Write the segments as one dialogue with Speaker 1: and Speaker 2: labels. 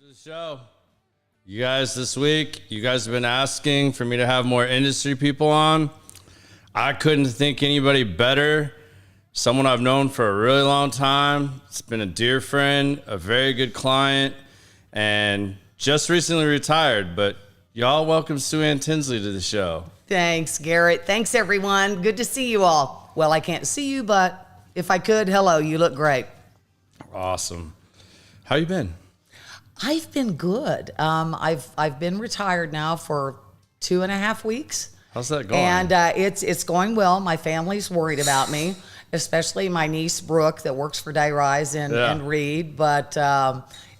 Speaker 1: to the show. You guys, this week, you guys have been asking for me to have more industry people on. I couldn't think anybody better. Someone I've known for a really long time. It's been a dear friend, a very good client, and just recently retired. But y'all welcome Suan Tinsley to the show.
Speaker 2: Thanks, Garrett. Thanks, everyone. Good to see you all. Well, I can't see you, but if I could, hello, you look great.
Speaker 1: Awesome. How you been?
Speaker 2: I've been good. I've been retired now for 2.5 weeks.
Speaker 1: How's that going?
Speaker 2: And it's going well. My family's worried about me, especially my niece Brooke that works for Dayrise and Reed. But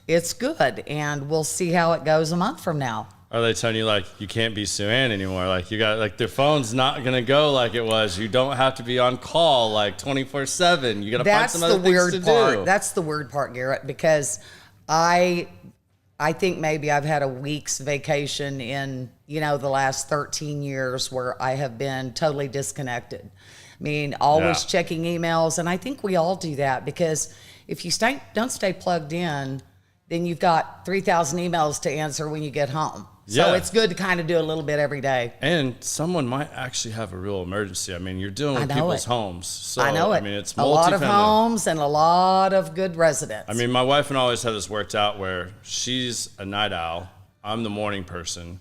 Speaker 2: it's good, and we'll see how it goes a month from now.
Speaker 1: Are they telling you like you can't be Suan anymore? Like you got like their phone's not gonna go like it was. You don't have to be on call like 24/7. You gotta find some other things to do.
Speaker 2: That's the weird part, Garrett, because I think maybe I've had a week's vacation in, the last 13 years where I have been totally disconnected. I mean, always checking emails, and I think we all do that because if you don't stay plugged in, then you've got 3,000 emails to answer when you get home. So it's good to kind of do a little bit every day.
Speaker 1: And someone might actually have a real emergency. I mean, you're dealing with people's homes. So,
Speaker 2: I know it.
Speaker 1: I mean, it's
Speaker 2: a lot of
Speaker 1: multifamily.
Speaker 2: Homes and a lot of good residents.
Speaker 1: I mean, my wife and I always have this worked out where she's a night owl. I'm the morning person.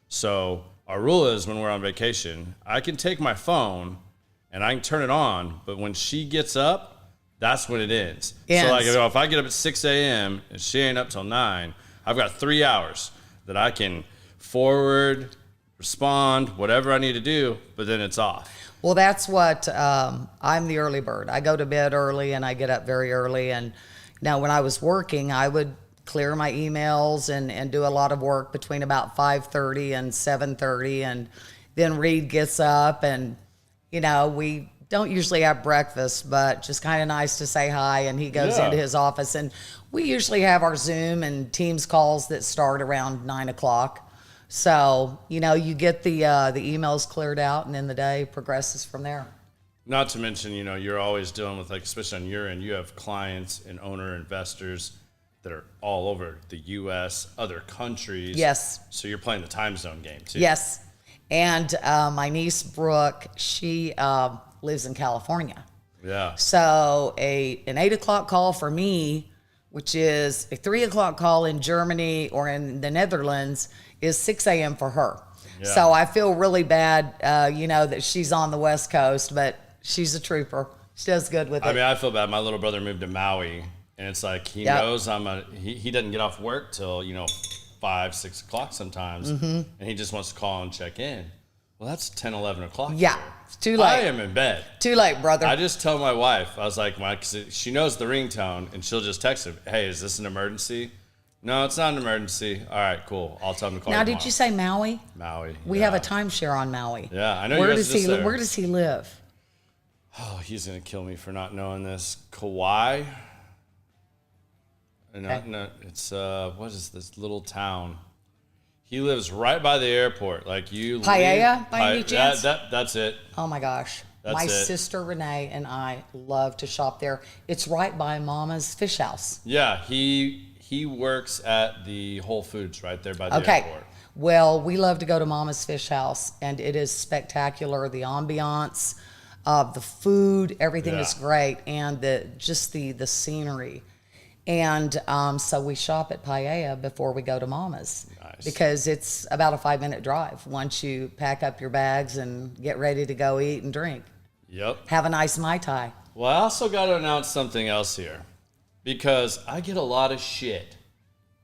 Speaker 1: So our rule is when we're on vacation, I can take my phone and I can turn it on. But when she gets up, that's when it ends. So like if I get up at 6 a.m. and she ain't up till 9, I've got 3 hours that I can forward, respond, whatever I need to do, but then it's off.
Speaker 2: Well, that's what I'm the early bird. I go to bed early and I get up very early. And now when I was working, I would clear my emails and do a lot of work between about 5:30 and 7:30. And then Reed gets up and, we don't usually have breakfast, but just kind of nice to say hi. And he goes into his office, and we usually have our Zoom and Teams calls that start around 9 o'clock. So, you get the emails cleared out, and then the day progresses from there.
Speaker 1: Not to mention, you're always dealing with, like, especially on your end, you have clients and owner investors that are all over the U.S., other countries.
Speaker 2: Yes.
Speaker 1: So you're playing the time zone game, too.
Speaker 2: Yes. And my niece, Brooke, she lives in California.
Speaker 1: Yeah.
Speaker 2: So an 8 o'clock call for me, which is a 3 o'clock call in Germany or in the Netherlands, is 6 a.m. for her. Yeah. So I feel really bad, that she's on the West Coast, but she's a trooper. She does good with it.
Speaker 1: I mean, I feel bad. My little brother moved to Maui, and it's like he knows he doesn't get off work till, 5, 6 o'clock sometimes, and he just wants to call and check in. Well, that's 10, 11 o'clock.
Speaker 2: Yeah,
Speaker 1: here.
Speaker 2: It's too late.
Speaker 1: I am in bed.
Speaker 2: Too late, brother.
Speaker 1: I just tell my wife, I was like, cause she knows the ringtone, and she'll just text her, hey, is this an emergency? No, it's not an emergency. All right, cool. I'll tell him to call you tomorrow.
Speaker 2: Did you say Maui?
Speaker 1: Maui.
Speaker 2: We have a timeshare on Maui.
Speaker 1: Yeah, I know
Speaker 2: Where
Speaker 1: you guys just there.
Speaker 2: Where does he live?
Speaker 1: Oh, he's going to kill me for not knowing this. Kauai?
Speaker 2: Okay.
Speaker 1: No, it's, what is this little town? He lives right by the airport. Like you
Speaker 2: Paella, by any chance?
Speaker 1: That's it.
Speaker 2: Oh my gosh.
Speaker 1: That's
Speaker 2: my
Speaker 1: it.
Speaker 2: Sister Renee and I love to shop there. It's right by Mama's Fish House.
Speaker 1: Yeah, he works at the Whole Foods right there by the airport.
Speaker 2: Well, we love to go to Mama's Fish House, and it is spectacular. The ambiance, the food, everything is great, and the scenery. And so we shop at Paella before we go to Mama's.
Speaker 1: Nice.
Speaker 2: Because it's about a 5-minute drive once you pack up your bags and get ready to go eat and drink.
Speaker 1: Yep.
Speaker 2: Have a nice Mai Tai.
Speaker 1: Well, I also got to announce something else here, because I get a lot of shit.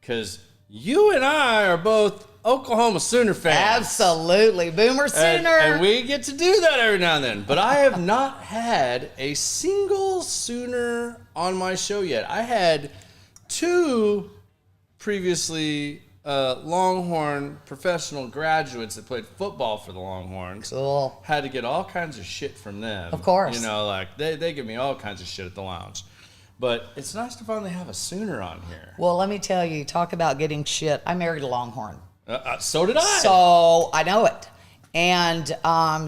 Speaker 1: Because you and I are both Oklahoma Sooner fans.
Speaker 2: Absolutely. Boomer Sooner.
Speaker 1: And we get to do that every now and then. But I have not had a single Sooner on my show yet. I had 2 previously Longhorn professional graduates that played football for the Longhorns.
Speaker 2: Cool.
Speaker 1: Had to get all kinds of shit from them.
Speaker 2: Of course.
Speaker 1: They give me all kinds of shit at the lounge. But it's nice to finally have a Sooner on here.
Speaker 2: Well, let me tell you, talk about getting shit. I married a Longhorn.
Speaker 1: So did I.
Speaker 2: So I know it. And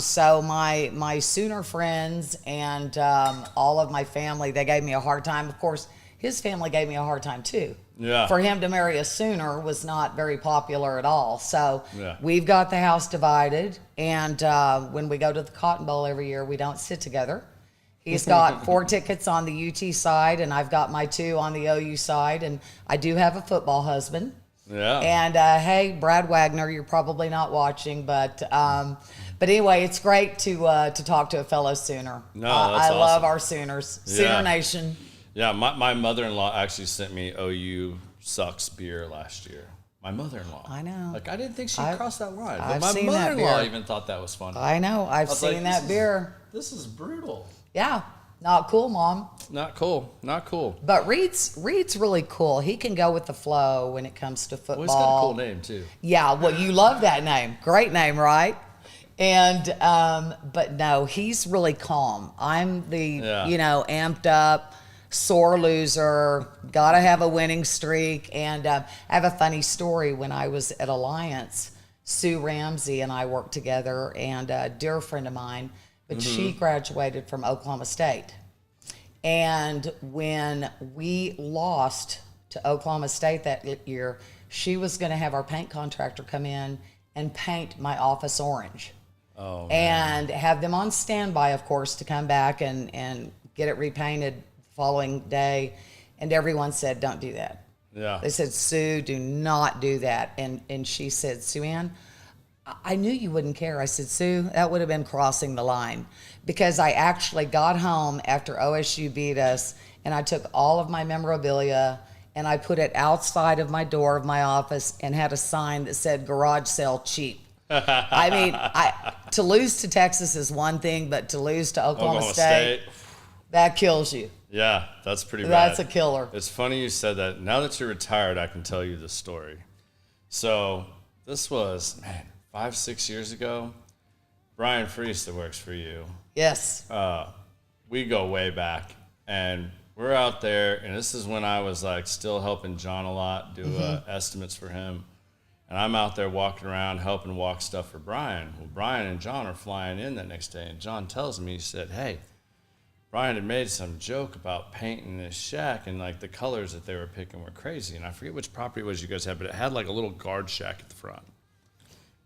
Speaker 2: so my Sooner friends and all of my family, they gave me a hard time. Of course, his family gave me a hard time too.
Speaker 1: Yeah.
Speaker 2: For him to marry a Sooner was not very popular at all. So
Speaker 1: Yeah.
Speaker 2: we've got the house divided. And when we go to the Cotton Bowl every year, we don't sit together. He's got 4 tickets on the UT side, and I've got my 2 on the OU side. And I do have a football husband.
Speaker 1: Yeah.
Speaker 2: And hey, Brad Wagner, you're probably not watching, but anyway, it's great to talk to a fellow Sooner.
Speaker 1: No, that's
Speaker 2: I love
Speaker 1: awesome.
Speaker 2: our Sooners, Sooner Nation.
Speaker 1: Yeah, my mother-in-law actually sent me OU sucks beer last year. My mother-in-law.
Speaker 2: I know.
Speaker 1: Like, I didn't think she'd cross that line. But
Speaker 2: I've
Speaker 1: my
Speaker 2: seen that
Speaker 1: mother-in-law
Speaker 2: beer.
Speaker 1: even thought that was funny.
Speaker 2: I know. I've
Speaker 1: was
Speaker 2: seen
Speaker 1: like,
Speaker 2: that beer.
Speaker 1: This is brutal.
Speaker 2: Yeah, not cool, Mom.
Speaker 1: Not cool. Not cool.
Speaker 2: But Reed's really cool. He can go with the flow when it comes to football.
Speaker 1: Well, he's got a cool name, too.
Speaker 2: Yeah, well, you love that name. Great name, right? And but no, he's really calm. I'm the amped up, sore loser. Got to have a winning streak. And I have a funny story. When I was at Alliance, Sue Ramsey and I worked together, and a dear friend of mine, but she graduated from Oklahoma State. And when we lost to Oklahoma State that year, she was going to have our paint contractor come in and paint my office orange.
Speaker 1: Oh,
Speaker 2: and have them on standby, of course, to come back and get it repainted the following day. And everyone said, don't do that.
Speaker 1: Yeah.
Speaker 2: They said, Sue, do not do that. And she said, Sue Ann, I knew you wouldn't care. I said, Sue, that would have been crossing the line, because I actually got home after OSU beat us, and I took all of my memorabilia and I put it outside of my door of my office and had a sign that said garage sale cheap. I mean, to lose to Texas is one thing, but to lose to Oklahoma State, that kills you.
Speaker 1: Yeah, that's pretty bad.
Speaker 2: That's a killer.
Speaker 1: It's funny you said that. Now that you're retired, I can tell you the story. So this was, 5-6 years ago. Brian Freese that works for you.
Speaker 2: Yes.
Speaker 1: We go way back, and we're out there, and this is when I was like still helping John a lot, do estimates for him. And I'm out there walking around helping walk stuff for Brian. Well, Brian and John are flying in that next day, and John tells me, he said, hey, Brian had made some joke about painting this shack, and like the colors that they were picking were crazy. And I forget which property it was you guys had, but it had like a little guard shack at the front.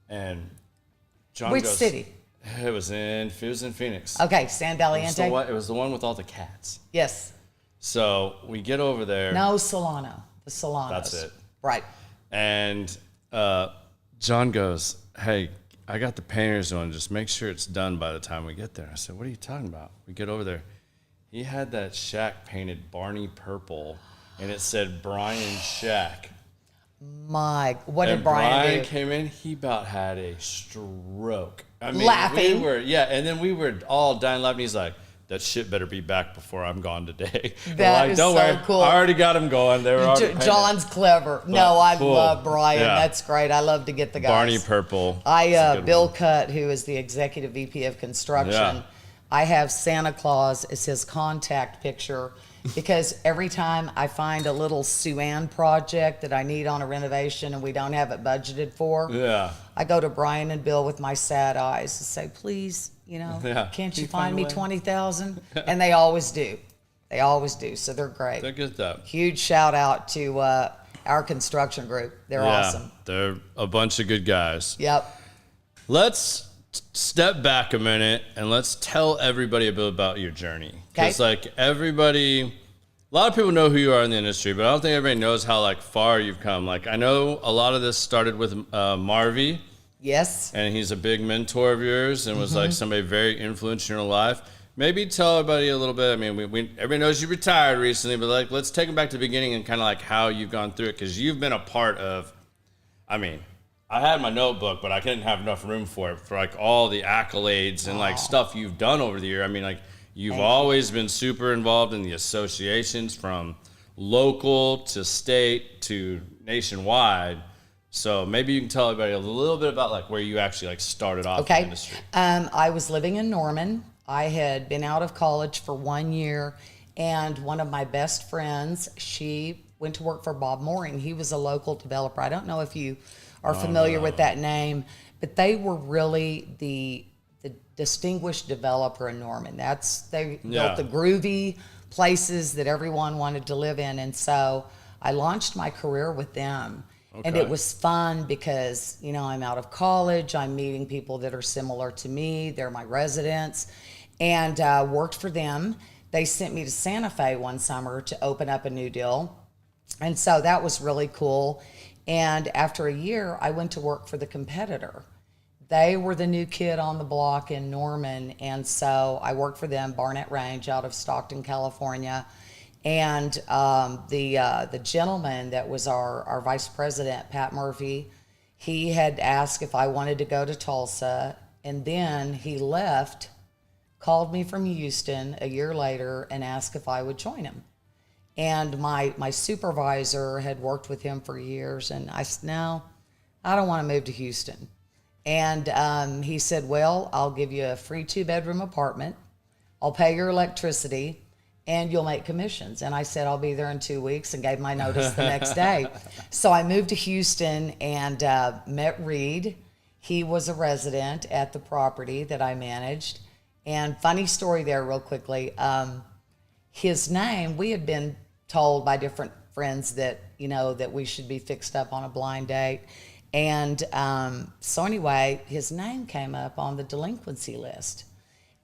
Speaker 1: And John
Speaker 2: Which
Speaker 1: goes,
Speaker 2: city?
Speaker 1: It was in Phoenix.
Speaker 2: Okay, San Valiente.
Speaker 1: It was the one with all the cats.
Speaker 2: Yes.
Speaker 1: So we get over there.
Speaker 2: No, Solano. The Solanos.
Speaker 1: That's it.
Speaker 2: Right.
Speaker 1: And John goes, hey, I got the painters on. Just make sure it's done by the time we get there. I said, what are you talking about? We get over there. He had that shack painted Barney purple, and it said Brian Shack.
Speaker 2: What did Brian
Speaker 1: Brian
Speaker 2: do?
Speaker 1: came in, he about had a stroke. I mean,
Speaker 2: Laughing.
Speaker 1: And then we were all dying laughing. He's like, that shit better be back before I'm gone today.
Speaker 2: That is
Speaker 1: don't
Speaker 2: so
Speaker 1: worry,
Speaker 2: cool.
Speaker 1: I already got him going. They were already painted.
Speaker 2: John's clever. No, I
Speaker 1: cool.
Speaker 2: love Brian.
Speaker 1: Yeah.
Speaker 2: That's great. I love to get the guys.
Speaker 1: Barney purple.
Speaker 2: Bill Cutt, who is the executive VP of construction.
Speaker 1: Yeah.
Speaker 2: I have Santa Claus as his contact picture, because every time I find a little Sue Ann project that I need on a renovation and we don't have it budgeted for, I go to Brian and Bill with my sad eyes and say, please, can't you find me 20,000? And they always do. They always do. So they're great.
Speaker 1: They're good though.
Speaker 2: Huge shout out to our construction group. They're awesome.
Speaker 1: They're a bunch of good guys.
Speaker 2: Yep.
Speaker 1: Let's step back a minute and let's tell everybody a bit about your journey. Because a lot of people know who you are in the industry, but I don't think everybody knows how far you've come. I know a lot of this started with Marvy.
Speaker 2: Yes.
Speaker 1: And he's a big mentor of yours and was somebody very influential in your life. Maybe tell everybody a little bit. I mean, everybody knows you retired recently, but let's take them back to the beginning and kind of how you've gone through it, because you've been a part of. I had my notebook, but I didn't have enough room for it, for all the accolades and stuff you've done over the year. You've always been super involved in the associations, from local to state to nationwide. So maybe you can tell everybody a little bit about where you actually started off in the industry.
Speaker 2: I was living in Norman. I had been out of college for 1 year, and one of my best friends, she went to work for Bob Mooring. He was a local developer. I don't know if you are familiar with that name, but they were really the distinguished developer in Norman. They built the Groovy places that everyone wanted to live in. And so I launched my career with them. And it was fun because, you know, I'm out of college. I'm meeting people that are similar to me. They're my residents, and worked for them. They sent me to Santa Fe one summer to open up a new deal. And so that was really cool. And after a year, I went to work for the competitor. They were the new kid on the block in Norman. And so I worked for them, Barnett Range, out of Stockton, California. And the gentleman that was our vice president, Pat Murphy, he had asked if I wanted to go to Tulsa. And then he left, called me from Houston a year later and asked if I would join him. And my supervisor had worked with him for years. And I said, no, I don't want to move to Houston. And he said, well, I'll give you a free 2-bedroom apartment. I'll pay your electricity, and you'll make commissions. And I said, I'll be there in 2 weeks, and gave my notice the next day. So I moved to Houston and met Reed. He was a resident at the property that I managed. And funny story there real quickly. His name, we had been told by different friends that, you know, that we should be fixed up on a blind date. And so anyway, his name came up on the delinquency list.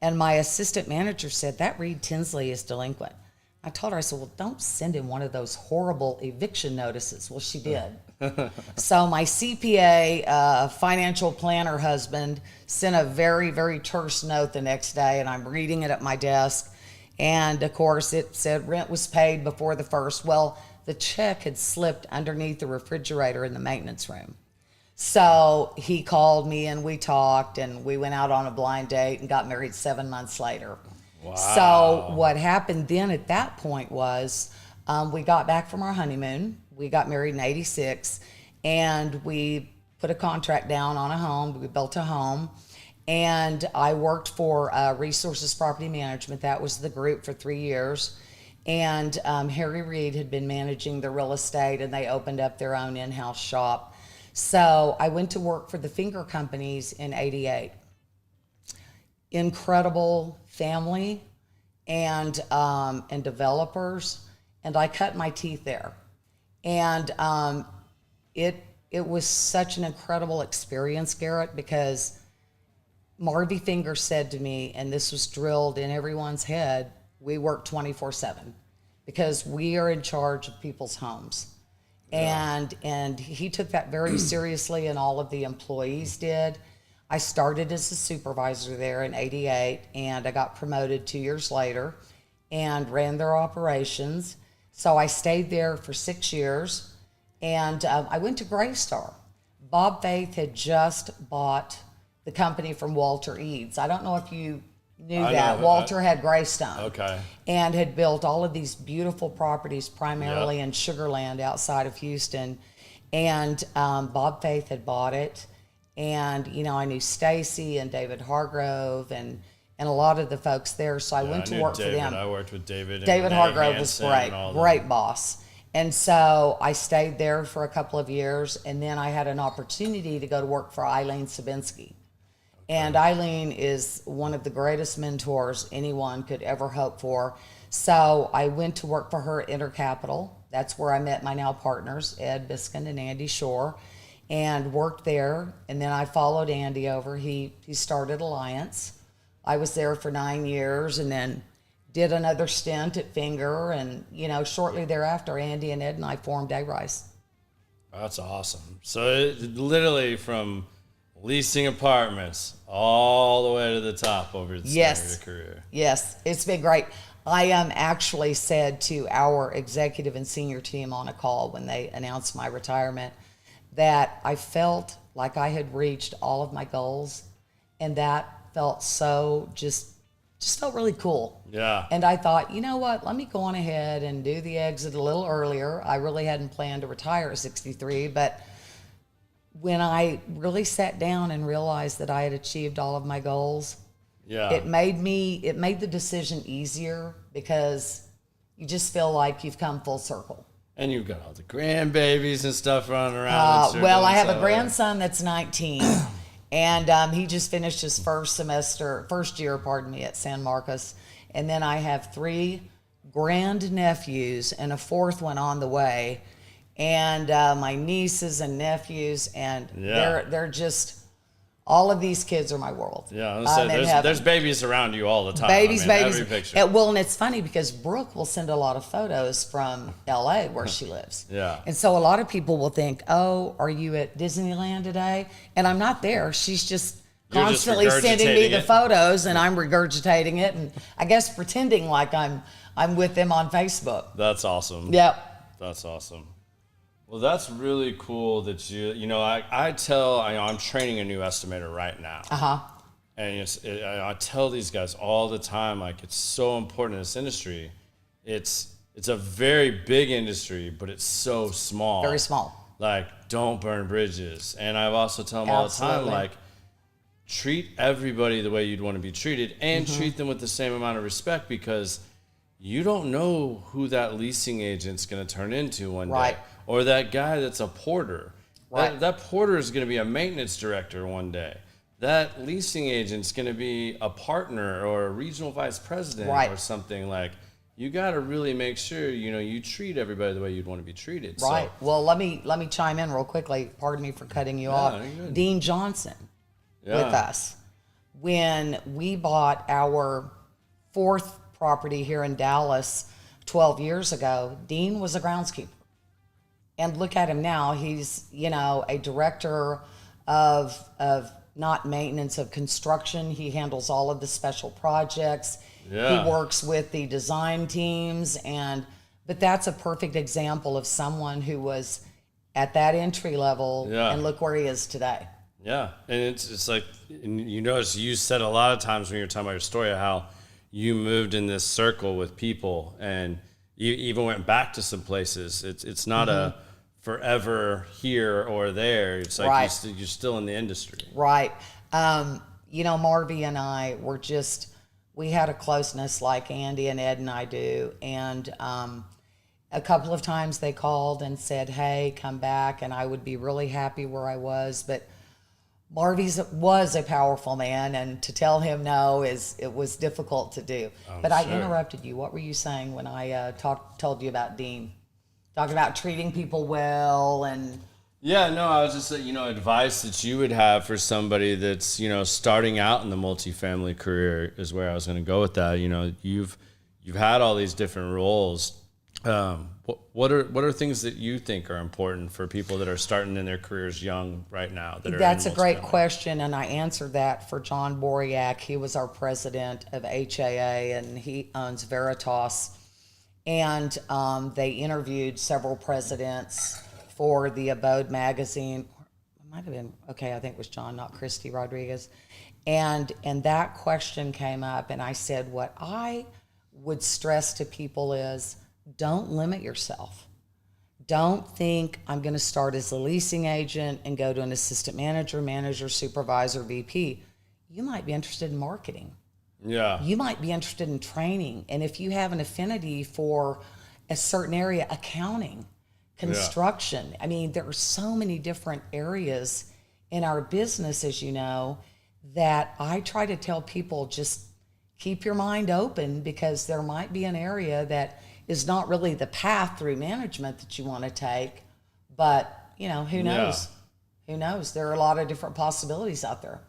Speaker 2: And my assistant manager said, that Reed Tinsley is delinquent. I told her, I said, well, don't send him one of those horrible eviction notices. Well, she did. So my CPA, financial planner husband sent a very, very terse note the next day, and I'm reading it at my desk. And of course, it said rent was paid before the 1st. Well, the check had slipped underneath the refrigerator in the maintenance room. So he called me and we talked, and we went out on a blind date and got married 7 months later.
Speaker 1: Wow.
Speaker 2: So what happened then at that point was we got back from our honeymoon. We got married in 86, and we put a contract down on a home. We built a home, and I worked for Resources Property Management. That was the group for 3 years. And Harry Reid had been managing the real estate, and they opened up their own in-house shop. So I went to work for the Finger Companies in 88. Incredible family and developers, and I cut my teeth there. And it was such an incredible experience, Garrett, because Marvy Finger said to me, and this was drilled in everyone's head, we work 24/7 because we are in charge of people's homes. Yeah. And he took that very seriously, and all of the employees did. I started as a supervisor there in 88, and I got promoted 2 years later and ran their operations. So I stayed there for 6 years, and I went to Graystar. Bob Faith had just bought the company from Walter Eads. I don't know if you knew that. Walter had Greystone.
Speaker 1: Okay.
Speaker 2: And had built all of these beautiful properties, primarily in Sugar Land outside of Houston. And Bob Faith had bought it. And, you know, I knew Stacy and David Hargrove and a lot of the folks there. So I went to work
Speaker 1: David.
Speaker 2: for them.
Speaker 1: I worked with David.
Speaker 2: David Hargrove was great, great
Speaker 1: them.
Speaker 2: boss. And so I stayed there for a couple of years, and then I had an opportunity to go to work for Eileen Sabinski. And Eileen is one of the greatest mentors anyone could ever hope for. So I went to work for her at Intercapital. That's where I met my now partners, Ed Biskin and Andy Shore, and worked there. And then I followed Andy over. He started Alliance. I was there for 9 years, and then did another stint at Finger. And, you know, shortly thereafter, Andy and Ed and I formed A-Rise.
Speaker 1: That's awesome. So it, literally from leasing apartments all the way to the top over the start of your career.
Speaker 2: Yes, it's been great. I actually said to our executive and senior team on a call when they announced my retirement that I felt like I had reached all of my goals, and that felt so just felt really cool.
Speaker 1: Yeah.
Speaker 2: And I thought, you know what, let me go on ahead and do the exit a little earlier. I really hadn't planned to retire at 63, but when I really sat down and realized that I had achieved all of my goals, it made the decision easier, because you just feel like you've come full circle.
Speaker 1: And you've got all the grandbabies and stuff running around.
Speaker 2: Well, I have a grandson that's 19, and he just finished his first year, at San Marcos. And then I have 3 grandnephews and a fourth one on the way, and my nieces and nephews, and they're just, all of these kids are my world.
Speaker 1: Yeah, I'm saying, there's babies around you all the time.
Speaker 2: Babies.
Speaker 1: Every picture.
Speaker 2: And it's funny because Brooke will send a lot of photos from LA where she lives.
Speaker 1: Yeah.
Speaker 2: And so a lot of people will think, oh, are you at Disneyland today? And I'm not there. She's just constantly sending me the photos, and I'm regurgitating it, and I guess pretending like I'm with them on Facebook.
Speaker 1: That's awesome.
Speaker 2: Yep.
Speaker 1: That's awesome. Well, that's really cool that I'm training a new estimator right now. And I tell these guys all the time, like, it's so important in this industry. It's a very big industry, but it's so small.
Speaker 2: Very small.
Speaker 1: Like, don't burn bridges. And I've also tell them all the time, like, treat everybody the way you'd want to be treated, and treat them with the same amount of respect, because you don't know who that leasing agent's going to turn into one day. Or that guy that's a porter. That porter is going to be a maintenance director one day. That leasing agent's going to be a partner or a regional vice president or something. Like, you got to really make sure, you treat everybody the way you'd want to be treated.
Speaker 2: Right.
Speaker 1: So,
Speaker 2: well, let me chime in real quickly. Pardon me for cutting you off. Dean Johnson with us. When we bought our fourth property here in Dallas 12 years ago, Dean was a groundskeeper. And look at him now. He's, a director of not maintenance, of construction. He handles all of the special projects. Yeah. He works with the design teams. But that's a perfect example of someone who was at that entry level. Yeah. And look where he is today.
Speaker 1: Yeah. And it's like, notice you said a lot of times when you were talking about your story, how you moved in this circle with people, and you even went back to some places. It's not a forever here or there. It's like you're still in the industry. Right.
Speaker 2: Marvy and I were we had a closeness like Andy and Ed and I do. And a couple of times they called and said, hey, come back. And I would be really happy where I was. But Marvy was a powerful man, and to tell him no it was difficult to do. But I interrupted you. What were you saying when I told you about Dean? Talking about treating people well and...
Speaker 1: Yeah, no, I was just advice that you would have for somebody that's, starting out in the multifamily career is where I was going to go with that. You've had all these different roles. What are things that you think are important for people that are starting in their careers young right now?
Speaker 2: That's a great question, and I answered that for John Boriak. He was our president of HAA, and he owns Veritas. And they interviewed several presidents for the Abode magazine. It might have been, I think it was John, not Christy Rodriguez. And that question came up, and I said, what I would stress to people is, don't limit yourself. Don't think I'm going to start as a leasing agent and go to an assistant manager, supervisor, VP. You might be interested in marketing.
Speaker 1: Yeah.
Speaker 2: You might be interested in training. And if you have an affinity for a certain area, accounting, construction. I mean, there are so many different areas in our business, as you know, that I try to tell people, just keep your mind open, because there might be an area that is not really the path through management that you want to take. But, who knows? Yeah. Who knows? There are a lot of different possibilities out there.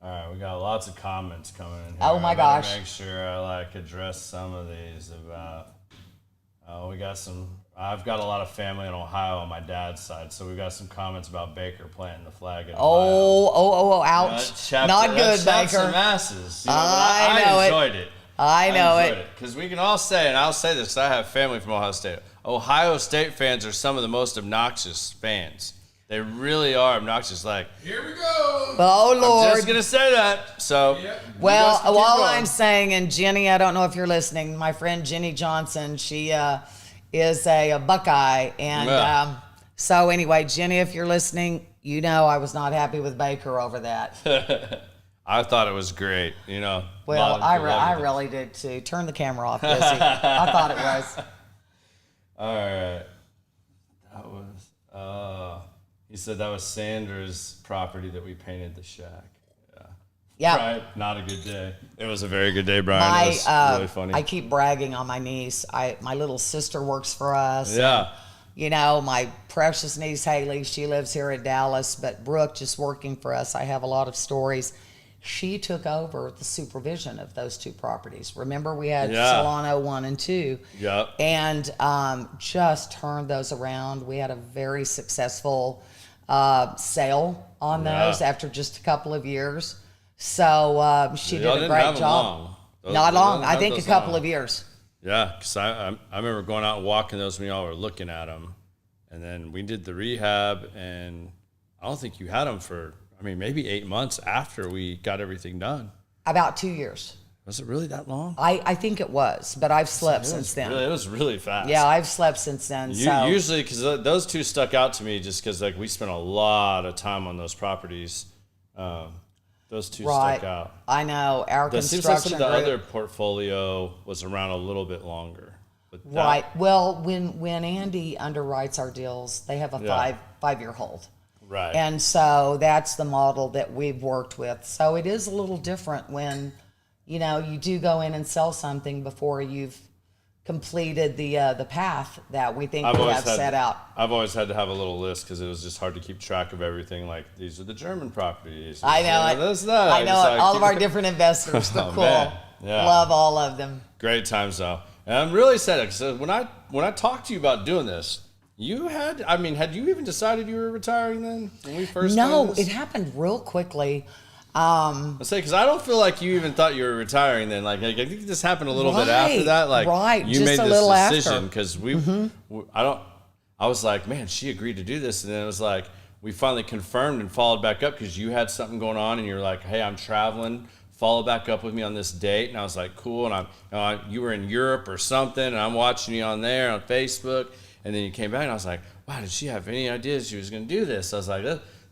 Speaker 1: All right, we got lots of comments coming in here.
Speaker 2: Oh my gosh.
Speaker 1: Make sure I address some of these about, we got some, I've got a lot of family in Ohio on my dad's side, so we got some comments about Baker planting the flag in Ohio.
Speaker 2: Ouch. Not good, Baker.
Speaker 1: Some masses. I enjoyed it.
Speaker 2: I know it.
Speaker 1: Because we can all say, and I'll say this, I have family from Ohio State. Ohio State fans are some of the most obnoxious fans. They really are obnoxious. Like,
Speaker 3: here we go.
Speaker 2: Oh, Lord.
Speaker 1: I'm just going to say that. So,
Speaker 2: well, all I'm saying, and Jenny, I don't know if you're listening, my friend Jenny Johnson, she is a Buckeye. And so anyway, Jenny, if you're listening, I was not happy with Baker over that.
Speaker 1: I thought it was great,
Speaker 2: Well, I really did too. Turn the camera off, Busy. I thought it was.
Speaker 1: All right. That was... he said that was Sandra's property that we painted the shack. Yeah.
Speaker 2: Yeah.
Speaker 1: Right. Not a good day. It was a very good day, Brian.
Speaker 2: My,
Speaker 1: It was really funny.
Speaker 2: I keep bragging on my niece. My little sister works for us.
Speaker 1: Yeah.
Speaker 2: And, my precious niece Haley, she lives here in Dallas, but Brooke just working for us. I have a lot of stories. She took over the supervision of those 2 properties. Remember, we had Solano 1 and 2.
Speaker 1: Yep.
Speaker 2: And just turned those around. We had a very successful sale on those after just a couple of years. So she did a great job. Not long. I think a couple of years.
Speaker 1: Yeah, because I remember going out and walking those when y'all were looking at them. And then we did the rehab, and I don't think you had them for, maybe 8 months after we got everything done.
Speaker 2: About 2 years.
Speaker 1: Was it really that long?
Speaker 2: I think it was, but I've slept since then.
Speaker 1: It was really fast.
Speaker 2: Yeah, I've slept since then.
Speaker 1: Usually, because those 2 stuck out to me just because we spent a lot of time on those properties. Those 2 stuck out.
Speaker 2: I know. Our
Speaker 1: It seems like
Speaker 2: construction
Speaker 1: some of the
Speaker 2: group,
Speaker 1: other portfolio was around a little bit longer. But
Speaker 2: right. Well, when Andy underwrites our deals, they have a five-year hold.
Speaker 1: Right.
Speaker 2: And so that's the model that we've worked with. So it is a little different when, you do go in and sell something before you've completed the path that we think we have set out.
Speaker 1: I've always had to have a little list because it was just hard to keep track of everything. Like, these are the German properties.
Speaker 2: I know it. I know it. All of our different investors. They're cool. Man. Yeah. Love all of them.
Speaker 1: Great times, though. And I'm really excited because when I talked to you about doing this, had you even decided you were retiring then when we first
Speaker 2: No, it happened real quickly.
Speaker 1: I say, because I don't feel like you even thought you were retiring then. Like, I think this happened a little bit after that. Like, you
Speaker 2: just
Speaker 1: made
Speaker 2: a little
Speaker 1: this decision
Speaker 2: after.
Speaker 1: because I was like, man, she agreed to do this, and then it was like we finally confirmed and followed back up because you had something going on, and you're like, hey, I'm traveling. Follow back up with me on this date, and I was like, cool. And you were in Europe or something, and I'm watching you on there on Facebook, and then you came back, and I was like, wow, did she have any ideas she was going to do this? I was like,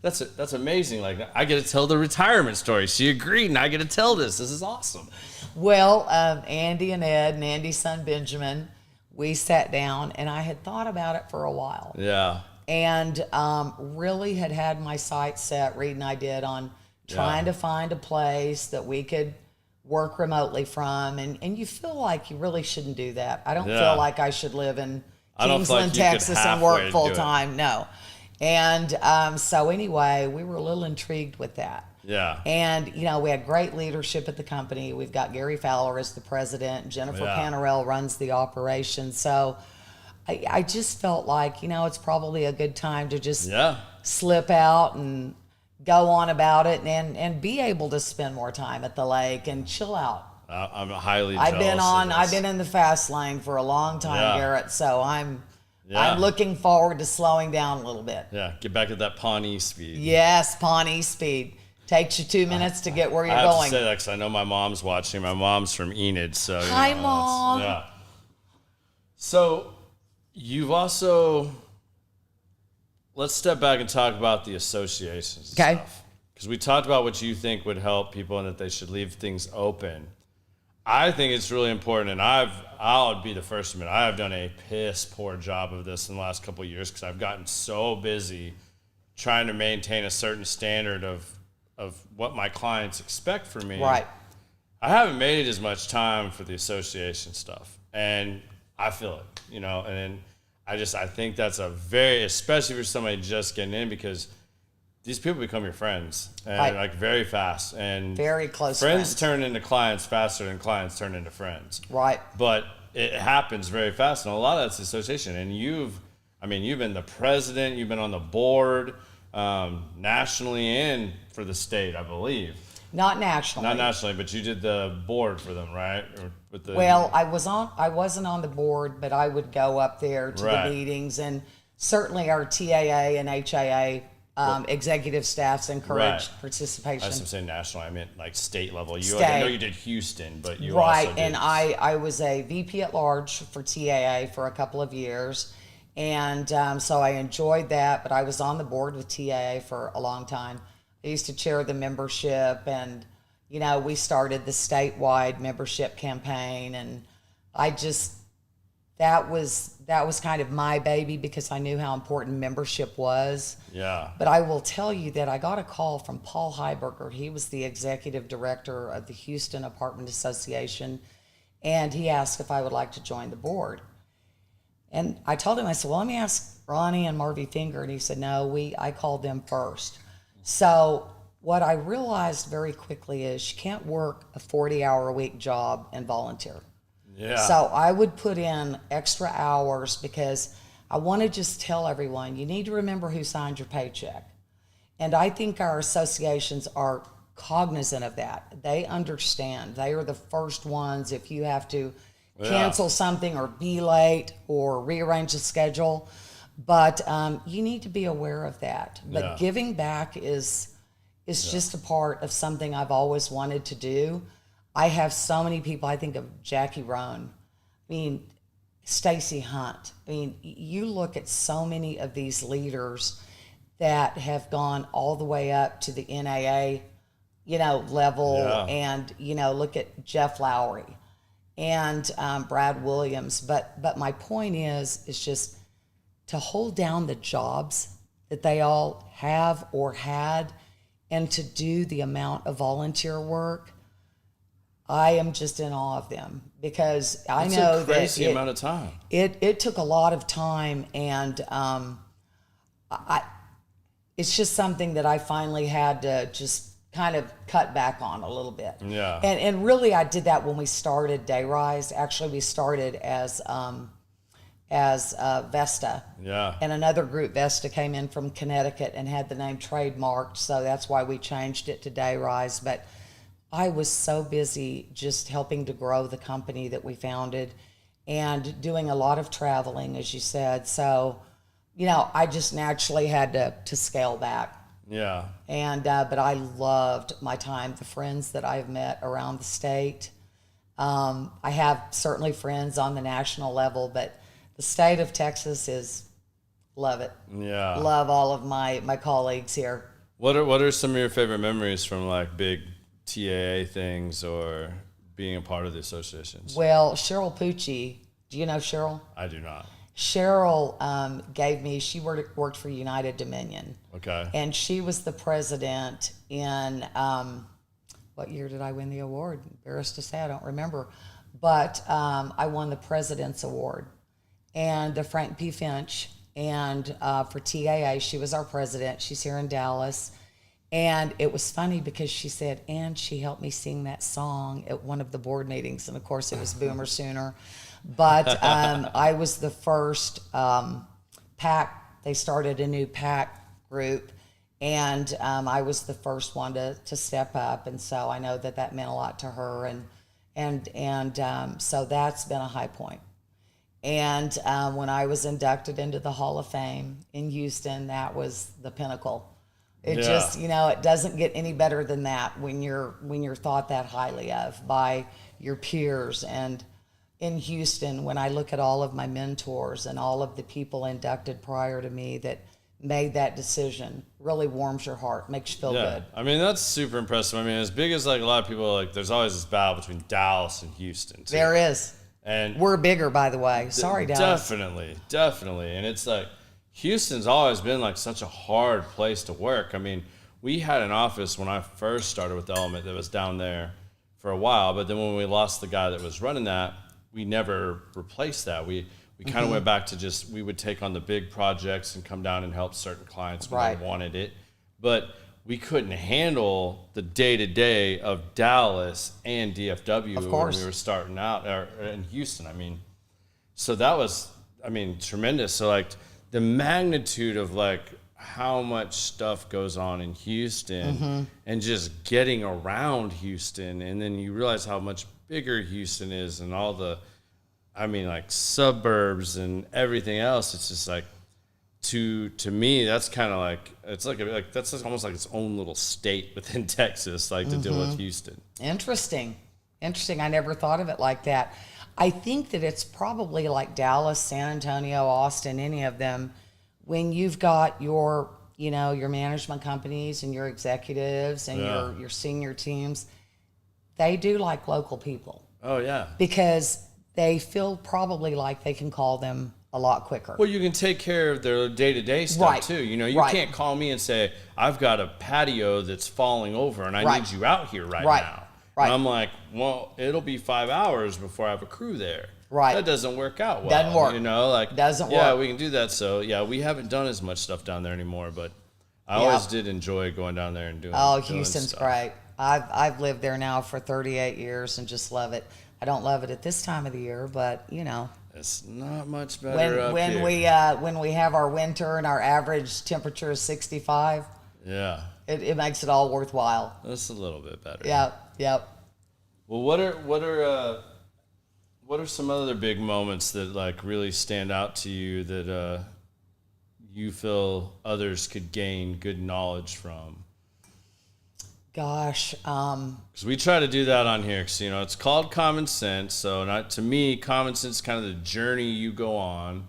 Speaker 1: that's amazing. Like, I get to tell the retirement story. She agreed, and I get to tell this. This is awesome.
Speaker 2: Well, Andy and Ed and Andy's son Benjamin, we sat down, and I had thought about it for a while.
Speaker 1: Yeah.
Speaker 2: And really had my sights set, Reed and I did, on trying to find a place that we could work remotely from. And you feel like you really shouldn't do that. I don't feel like I should live in Kingsland, Texas and work full time. No. And so anyway, we were a little intrigued with that.
Speaker 1: Yeah.
Speaker 2: And, we had great leadership at the company. We've got Gary Fowler as the president. Jennifer Panarel runs the operation. So I just felt like, it's probably a good time to just slip out and go on about it and be able to spend more time at the lake and chill out.
Speaker 1: I'm highly jealous.
Speaker 2: I've been in the fast lane for a long time, Garrett. So I'm looking forward to slowing down a little bit.
Speaker 1: Yeah, get back at that Pawnee speed.
Speaker 2: Yes, Pawnee speed. Takes you 2 minutes to get where you're going.
Speaker 1: I have to say that because I know my mom's watching. My mom's from Enid, so
Speaker 2: hi, Mom.
Speaker 1: Yeah. So you've also, let's step back and talk about the associations and stuff. Because we talked about what you think would help people and that they should leave things open. I think it's really important, and I'll be the first to admit, I have done a piss poor job of this in the last couple of years because I've gotten so busy trying to maintain a certain standard of what my clients expect from me.
Speaker 2: Right.
Speaker 1: I haven't made as much time for the association stuff, and I feel it, and I think that's especially for somebody just getting in, because these people become your friends and like very fast, and
Speaker 2: very close
Speaker 1: friends turn into clients faster than clients turn into friends.
Speaker 2: Right.
Speaker 1: But it happens very fast, and a lot of that's association. And you've been the president, you've been on the board, nationally and for the state, I believe.
Speaker 2: Not nationally.
Speaker 1: Not nationally, but you did the board for them, right?
Speaker 2: Well, I wasn't on the board, but I would go up there to the meetings, and certainly our TAA and HAA executive staffs encouraged participation.
Speaker 1: I was saying national. I meant like state level. I know you did Houston, but you
Speaker 2: right.
Speaker 1: Also did.
Speaker 2: And I was a VP at large for TAA for a couple of years, and so I enjoyed that. But I was on the board with TAA for a long time. I used to chair the membership, and we started the statewide membership campaign, and that was kind of my baby because I knew how important membership was.
Speaker 1: Yeah.
Speaker 2: But I will tell you that I got a call from Paul Heiberger. He was the executive director of the Houston Apartment Association, and he asked if I would like to join the board. And I told him, I said, well, let me ask Ronnie and Marvy Finger. And he said, no, I called them first. So what I realized very quickly is you can't work a 40-hour-a-week job and volunteer.
Speaker 1: Yeah.
Speaker 2: So I would put in extra hours because I want to just tell everyone, you need to remember who signed your paycheck. And I think our associations are cognizant of that. They understand. They are the first ones if you have to cancel something or be late or rearrange the schedule. But you need to be aware of that. But giving back is just a part of something I've always wanted to do. I have so many people. I think of Jackie Roan. I mean, Stacy Hunt. I mean, you look at so many of these leaders that have gone all the way up to the NAA, level.
Speaker 1: Yeah.
Speaker 2: And, look at Jeff Lowry and Brad Williams. But my point is just to hold down the jobs that they all have or had and to do the amount of volunteer work. I am just in awe of them because I know
Speaker 1: a crazy amount of time.
Speaker 2: It took a lot of time, and it's just something that I finally had to just kind of cut back on a little bit.
Speaker 1: Yeah.
Speaker 2: And really, I did that when we started Dayrise. Actually, we started as Vesta.
Speaker 1: Yeah.
Speaker 2: And another group, Vesta, came in from Connecticut and had the name trademarked, so that's why we changed it to Dayrise. But I was so busy just helping to grow the company that we founded and doing a lot of traveling, as you said. So, I just naturally had to scale back.
Speaker 1: Yeah.
Speaker 2: And but I loved my time, the friends that I've met around the state. I have certainly friends on the national level, but the state of Texas love it.
Speaker 1: Yeah.
Speaker 2: Love all of my colleagues here.
Speaker 1: What are some of your favorite memories from like big TAA things or being a part of the associations?
Speaker 2: Well, Cheryl Pucci, do you know Cheryl?
Speaker 1: I do not.
Speaker 2: Cheryl she worked for United Dominion.
Speaker 1: Okay.
Speaker 2: And she was the president in, what year did I win the award? Embarrassed to say, I don't remember. But I won the President's Award. And Frank P. Finch, and for TAA, she was our president. She's here in Dallas. And it was funny because she said, and she helped me sing that song at one of the board meetings. And of course, it was Boomer Sooner. But I was the first PAC. They started a new PAC group. And I was the first one to step up. And so I know that meant a lot to her. And so that's been a high point. And when I was inducted into the Hall of Fame in Houston, that was the pinnacle. It just, it doesn't get any better than that when you're thought that highly of by your peers. And in Houston, when I look at all of my mentors and all of the people inducted prior to me that made that decision, really warms your heart, makes you feel good.
Speaker 1: I mean, that's super impressive. I mean, as big as like a lot of people, like there's always this battle between Dallas and Houston too.
Speaker 2: There is.
Speaker 1: And
Speaker 2: we're bigger, by the way. Sorry, Dallas.
Speaker 1: Definitely. And it's like Houston's always been like such a hard place to work. I mean, we had an office when I first started with Element that was down there for a while, but then when we lost the guy that was running that, we never replaced that. We kind of went back to just, we would take on the big projects and come down and help certain clients when they wanted it. But we couldn't handle the day-to-day of Dallas and DFW when we were starting out in Houston. I mean, so that was, tremendous. So like the magnitude of like how much stuff goes on in Houston and just getting around Houston. And then you realize how much bigger Houston is and all the, like suburbs and everything else. It's just like, to me, that's kind of like, it's like that's almost like its own little state within Texas, like to deal with Houston. Interesting.
Speaker 2: I never thought of it like that. I think that it's probably like Dallas, San Antonio, Austin, any of them. When you've got your management companies and your executives and your senior teams, they do like local people.
Speaker 1: Oh yeah.
Speaker 2: Because they feel probably like they can call them a lot quicker.
Speaker 1: Well, you can take care of their day-to-day stuff
Speaker 2: Right.
Speaker 1: too. You know, you can't call me and say, I've got a patio that's falling over and I need you out here right now.
Speaker 2: Right.
Speaker 1: And I'm like, well, it'll be 5 hours before I have a crew there.
Speaker 2: Right.
Speaker 1: That doesn't work out well.
Speaker 2: Doesn't work.
Speaker 1: You know, like,
Speaker 2: doesn't work.
Speaker 1: Yeah, we can do that. So, yeah, we haven't done as much stuff down there anymore, but I always did enjoy going down there and doing
Speaker 2: Houston's
Speaker 1: stuff.
Speaker 2: great. I've lived there now for 38 years and just love it. I don't love it at this time of the year, but, you know.
Speaker 1: It's not much better
Speaker 2: when
Speaker 1: here.
Speaker 2: when we have our winter and our average temperature is 65, it makes it all worthwhile.
Speaker 1: That's a little bit better.
Speaker 2: Yep.
Speaker 1: Well, what are some other big moments that like really stand out to you that you feel others could gain good knowledge from?
Speaker 2: Gosh,
Speaker 1: because we try to do that on here. Because it's called common sense. So to me, common sense is kind of the journey you go on,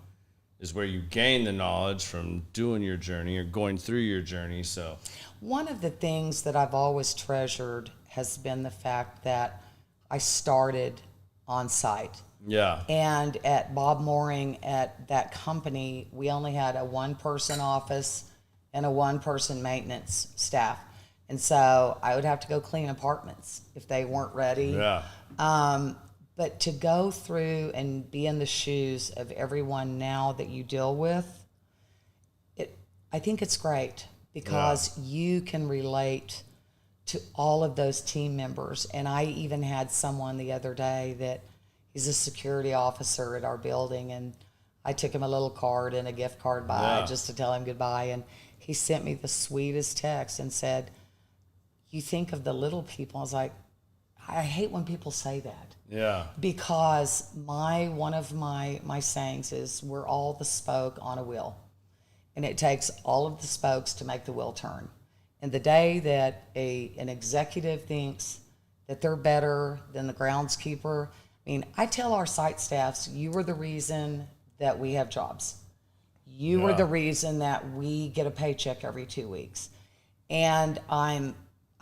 Speaker 1: is where you gain the knowledge from doing your journey or going through your journey. So
Speaker 2: one of the things that I've always treasured has been the fact that I started on site.
Speaker 1: Yeah.
Speaker 2: And at Bob Mooring, at that company, we only had a 1-person office and a 1-person maintenance staff. And so I would have to go clean apartments if they weren't ready.
Speaker 1: Yeah.
Speaker 2: But to go through and be in the shoes of everyone now that you deal with, I think it's great because you can relate to all of those team members. And I even had someone the other day that he's a security officer at our building, and I took him a little card and a gift card just to tell him goodbye. And he sent me the sweetest text and said, you think of the little people. I was like, I hate when people say that.
Speaker 1: Yeah.
Speaker 2: Because one of my sayings is, we're all the spoke on a wheel. And it takes all of the spokes to make the wheel turn. And the day that an executive thinks that they're better than the groundskeeper, I mean, I tell our site staffs, you are the reason that we have jobs. You are the reason that we get a paycheck every 2 weeks. And I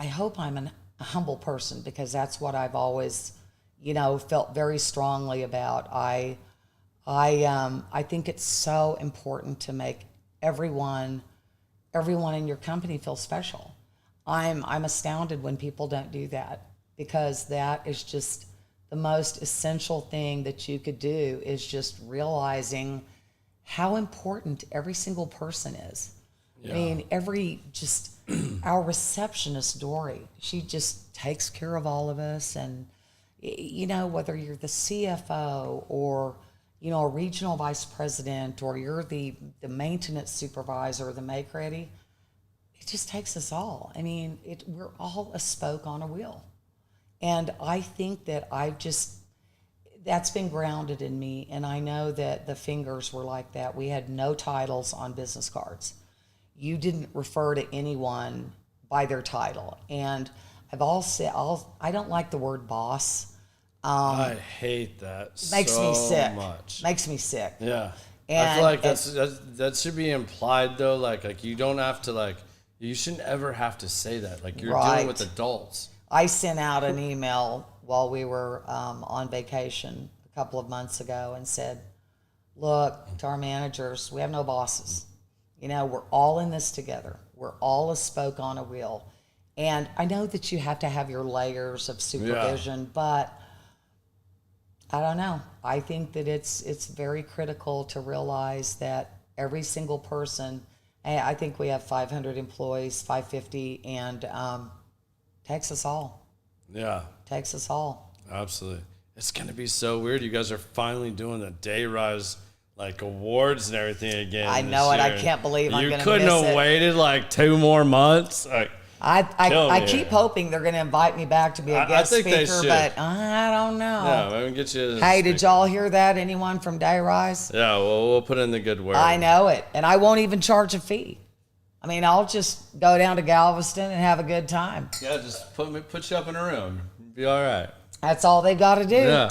Speaker 2: hope I'm a humble person, because that's what I've always, felt very strongly about. I think it's so important to make everyone in your company feel special. I'm astounded when people don't do that, because that is just the most essential thing that you could do, is just realizing how important every single person is. Yeah. I mean, our receptionist, Dory, she just takes care of all of us. And, whether you're the CFO or, a regional vice president, or you're the maintenance supervisor or the make ready, it just takes us all. I mean, we're all a spoke on a wheel. And I think that that's been grounded in me. And I know that the Fingers were like that. We had no titles on business cards. You didn't refer to anyone by their title. And I don't like the word boss.
Speaker 1: I hate that
Speaker 2: makes
Speaker 1: so
Speaker 2: me sick.
Speaker 1: much.
Speaker 2: Makes me sick.
Speaker 1: Yeah.
Speaker 2: And
Speaker 1: I feel like that should be implied though. Like you don't have to you shouldn't ever have to say that. Like you're dealing with adults.
Speaker 2: I sent out an email while we were on vacation a couple of months ago and said, look, to our managers, we have no bosses. We're all in this together. We're all a spoke on a wheel. And I know that you have to have your layers of supervision, but I don't know. I think that it's very critical to realize that every single person, I think we have 500 employees, 550, and takes us all.
Speaker 1: Yeah.
Speaker 2: Takes us all.
Speaker 1: Absolutely. It's going to be so weird. You guys are finally doing the Day Rise awards and everything again.
Speaker 2: I know it. I can't believe I'm going to miss it.
Speaker 1: You couldn't have waited 2 more months.
Speaker 2: I keep hoping they're going to invite me back to be a guest speaker, but I don't know.
Speaker 1: Yeah, maybe get you.
Speaker 2: Hey, did y'all hear that? Anyone from Day Rise?
Speaker 1: Yeah, well, we'll put in the good word.
Speaker 2: I know it, and I won't even charge a fee. I mean, I'll just go down to Galveston and have a good time.
Speaker 1: Yeah, just put you up in a room. Be all right.
Speaker 2: That's all they got to do.
Speaker 1: Yeah.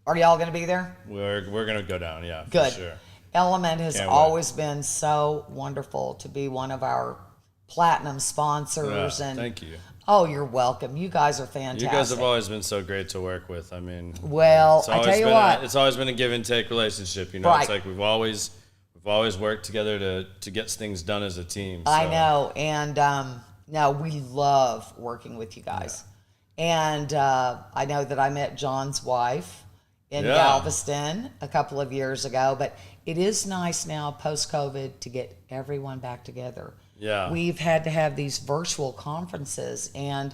Speaker 2: Are y'all going to be there?
Speaker 1: We're going to go down, yeah,
Speaker 2: good.
Speaker 1: For sure.
Speaker 2: Element has always been so wonderful to be one of our platinum sponsors.
Speaker 1: Yeah,
Speaker 2: and
Speaker 1: thank you.
Speaker 2: Oh, you're welcome. You guys are fantastic.
Speaker 1: You guys have always been so great to work with. I mean,
Speaker 2: well, I tell you what,
Speaker 1: it's always been a give and take relationship. You know,
Speaker 2: right.
Speaker 1: It's like we've always worked together to get things done as a team. So.
Speaker 2: I know, and no, we love working with you guys. Yeah. And I know that I met John's wife in Galveston a couple of years ago, but it is nice now post-COVID to get everyone back together.
Speaker 1: Yeah.
Speaker 2: We've had to have these virtual conferences, and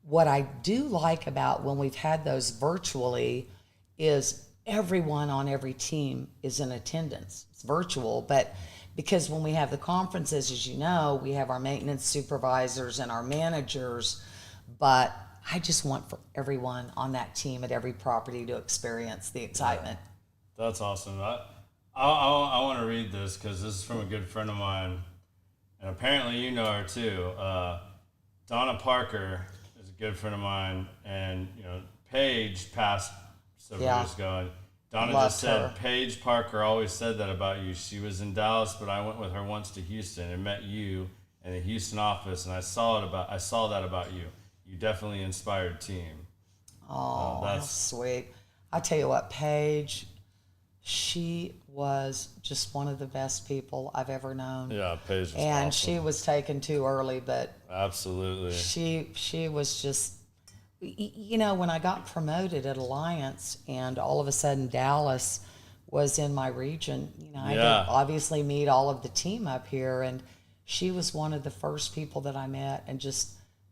Speaker 2: what I do like about when we've had those virtually is everyone on every team is in attendance. It's virtual, but because when we have the conferences, as you know, we have our maintenance supervisors and our managers, but I just want for everyone on that team at every property to experience the excitement.
Speaker 1: That's awesome. I want to read this because this is from a good friend of mine, and apparently you know her too. Donna Parker is a good friend of mine, and Paige passed several years ago, and Donna just said, Paige Parker always said that about you. She was in Dallas, but I went with her once to Houston and met you in the Houston office, and I saw that about you. You definitely inspired team.
Speaker 2: Oh, that's sweet. I tell you what, Paige, she was just one of the best people I've ever known.
Speaker 1: Yeah, Paige was
Speaker 2: and
Speaker 1: awesome.
Speaker 2: She was taken too early, but
Speaker 1: absolutely,
Speaker 2: she was just. When I got promoted at Alliance, and all of a sudden Dallas was in my region, I did obviously meet all of the team up here, and she was one of the first people that I met, and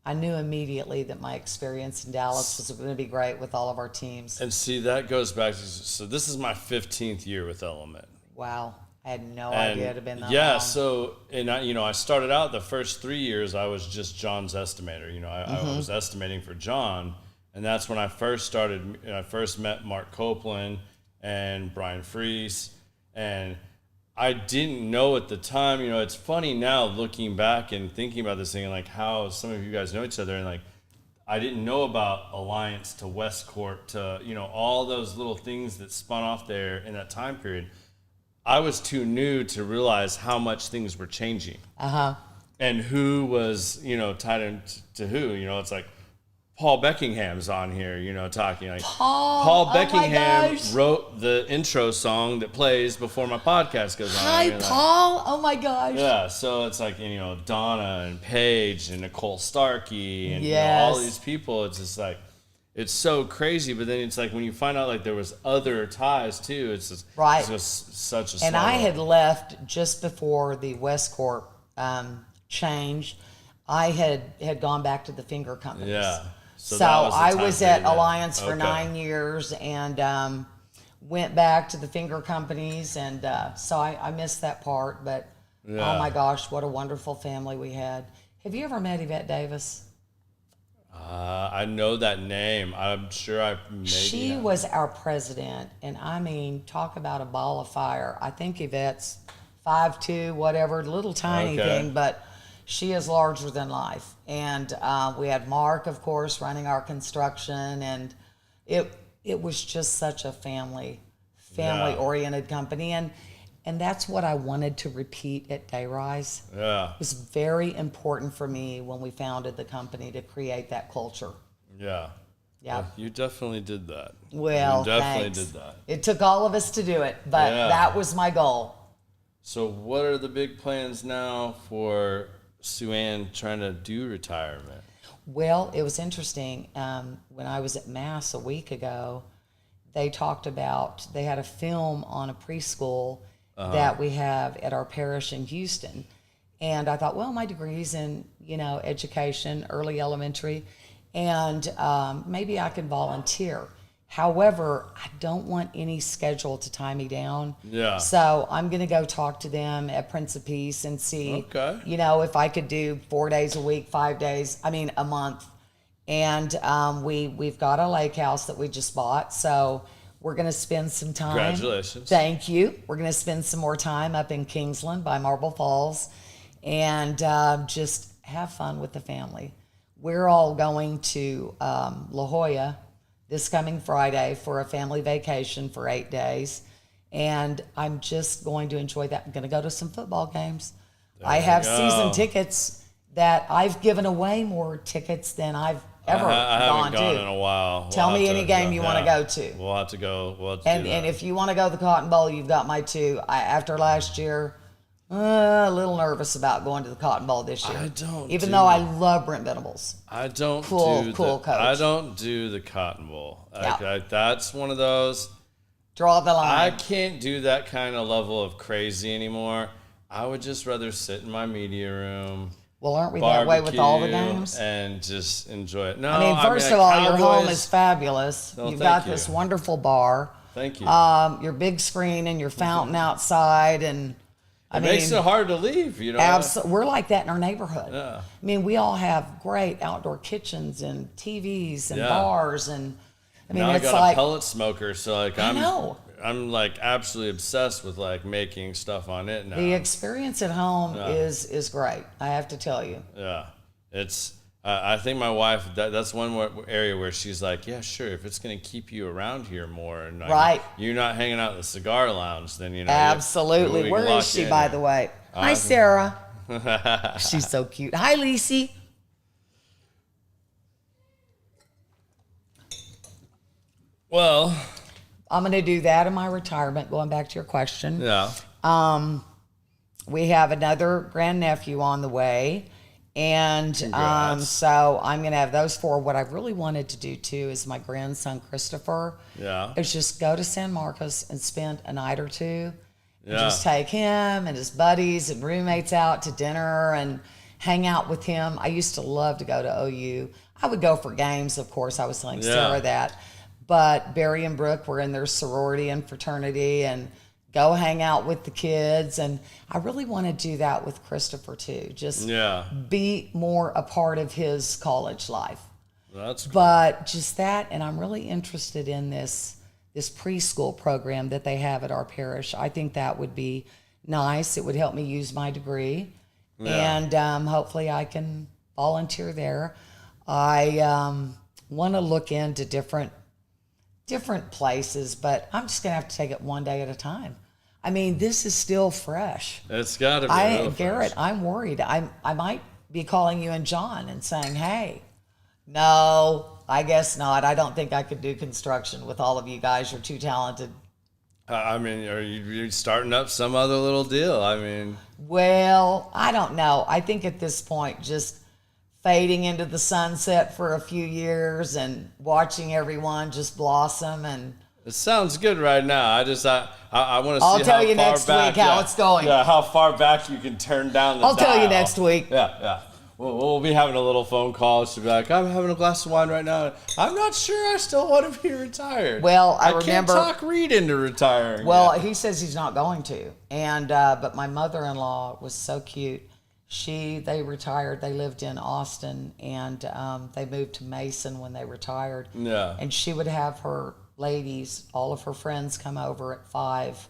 Speaker 2: I knew immediately that my experience in Dallas was going to be great with all of our teams.
Speaker 1: And see, that goes back to, so this is my 15th year with Element.
Speaker 2: Wow. I had no idea it had been that long.
Speaker 1: Yeah, so, and I started out the first 3 years, I was just John's estimator. I was estimating for John, and that's when I first started. I first met Mark Copeland and Brian Freese, and I didn't know at the time. It's funny now looking back and thinking about this thing, and like how some of you guys know each other, and like I didn't know about Alliance to Westcorp to all those little things that spun off there in that time period. I was too new to realize how much things were changing. And who was, tied into who. It's like Paul Beckingham's on here, talking. Like Paul Beckingham wrote the intro song that plays before my podcast goes on.
Speaker 2: Hi, Paul. Oh my gosh.
Speaker 1: Yeah, so it's like, Donna and Paige and Nicole Starkey and all these people. It's just like, it's so crazy, but then it's like when you find out like there was other ties too, it's just such a.
Speaker 2: And I had left just before the Westcorp changed. I had gone back to the finger companies.
Speaker 1: Yeah.
Speaker 2: So I was at Alliance for 9 years and went back to the finger companies, and so I missed that part. But oh my gosh, what a wonderful family we had. Have you ever met Yvette Davis?
Speaker 1: I know that name. I'm sure I maybe.
Speaker 2: She was our president, and I mean, talk about a ball of fire. I think Yvette's 5'2", whatever, little tiny thing, but she is larger than life. And we had Mark, of course, running our construction, and it was just such a family-oriented company, and that's what I wanted to repeat at Dayrise.
Speaker 1: Yeah.
Speaker 2: It was very important for me when we founded the company to create that culture.
Speaker 1: Yeah.
Speaker 2: Yeah.
Speaker 1: You definitely did that.
Speaker 2: Well,
Speaker 1: you definitely
Speaker 2: thanks.
Speaker 1: did that.
Speaker 2: It took all of us to do it, but that was my goal.
Speaker 1: So what are the big plans now for Suan trying to do retirement?
Speaker 2: Well, it was interesting. When I was at Mass a week ago, they talked about, they had a film on a preschool that we have at our parish in Houston. And I thought, well, my degree's in, education, early elementary, and maybe I can volunteer. However, I don't want any schedule to tie me down.
Speaker 1: Yeah.
Speaker 2: So I'm going to go talk to them at Prince of Peace and see, if I could do 4 days a week, 5 days, a month. And we've got a lake house that we just bought. So we're going to spend some time.
Speaker 1: Congratulations.
Speaker 2: Thank you. We're going to spend some more time up in Kingsland by Marble Falls and just have fun with the family. We're all going to La Jolla this coming Friday for a family vacation for 8 days. And I'm just going to enjoy that. I'm going to go to some football games. I have season tickets that I've given away more tickets than I've ever
Speaker 1: I
Speaker 2: gone
Speaker 1: haven't gone
Speaker 2: to.
Speaker 1: in a while.
Speaker 2: Tell me any game you want to go to.
Speaker 1: We'll have to go.
Speaker 2: And if you want to go to the Cotton Bowl, you've got my two. After last year, a little nervous about going to the Cotton Bowl this year. Even though I love Brent Venables.
Speaker 1: I don't
Speaker 2: cool coach.
Speaker 1: I don't do the Cotton Bowl. That's one of those.
Speaker 2: Draw the line.
Speaker 1: I can't do that kind of level of crazy anymore. I would just rather sit in my media room.
Speaker 2: Well, aren't we that way with all the games?
Speaker 1: And just enjoy it. No,
Speaker 2: I mean, first of all, your home is fabulous. You've got this wonderful bar.
Speaker 1: Thank you.
Speaker 2: Your big screen and your fountain outside, and
Speaker 1: it makes it hard to leave, you know.
Speaker 2: We're like that in our neighborhood.
Speaker 1: Yeah.
Speaker 2: I mean, we all have great outdoor kitchens and TVs and bars, and I mean,
Speaker 1: now
Speaker 2: it's
Speaker 1: I got
Speaker 2: like
Speaker 1: a pellet smoker, so like I'm like absolutely obsessed with like making stuff on it now.
Speaker 2: The experience at home is great. I have to tell you.
Speaker 1: Yeah, it's. I think my wife. That's one area where she's like, yeah, sure. If it's going to keep you around here more, and like, you're not hanging out in the cigar lounge, then you know.
Speaker 2: Absolutely. Where is she, by the way? Hi, Sarah. She's so cute. Hi, Lacey.
Speaker 1: Well,
Speaker 2: I'm going to do that in my retirement. Going back to your question.
Speaker 1: Yeah.
Speaker 2: We have another grandnephew on the way. And so I'm going to have those four. What I really wanted to do too is my grandson Christopher.
Speaker 1: Yeah.
Speaker 2: Is just go to San Marcos and spend a night or two. And just take him and his buddies and roommates out to dinner and hang out with him. I used to love to go to OU. I would go for games, of course. I was telling Sarah that. But Barry and Brooke were in their sorority and fraternity, and go hang out with the kids. And I really want to do that with Christopher too. Just be more a part of his college life.
Speaker 1: That's cool.
Speaker 2: But just that, and I'm really interested in this preschool program that they have at our parish. I think that would be nice. It would help me use my degree. And hopefully I can volunteer there. I want to look into different places, but I'm just going to have to take it one day at a time. I mean, this is still fresh.
Speaker 1: It's got to be
Speaker 2: Garrett, I'm worried. I might be calling you and John and saying, hey, no, I guess not. I don't think I could do construction with all of you guys. You're too talented.
Speaker 1: I mean, are you starting up some other little deal? I mean.
Speaker 2: Well, I don't know. I think at this point, just fading into the sunset for a few years and watching everyone just blossom. And
Speaker 1: it sounds good right now. I want to see
Speaker 2: I'll tell you next week how it's going.
Speaker 1: Yeah, how far back you can turn down the dial.
Speaker 2: I'll tell you next week.
Speaker 1: Yeah. We'll be having a little phone call. She'll be like, I'm having a glass of wine right now. I'm not sure I still want to be retired.
Speaker 2: Well, I
Speaker 1: can't
Speaker 2: remember
Speaker 1: talk Reed into retiring.
Speaker 2: Well, he says he's not going to. And but my mother-in-law was so cute. They retired. They lived in Austin, and they moved to Mason when they retired.
Speaker 1: Yeah.
Speaker 2: And she would have her ladies, all of her friends, come over at 5,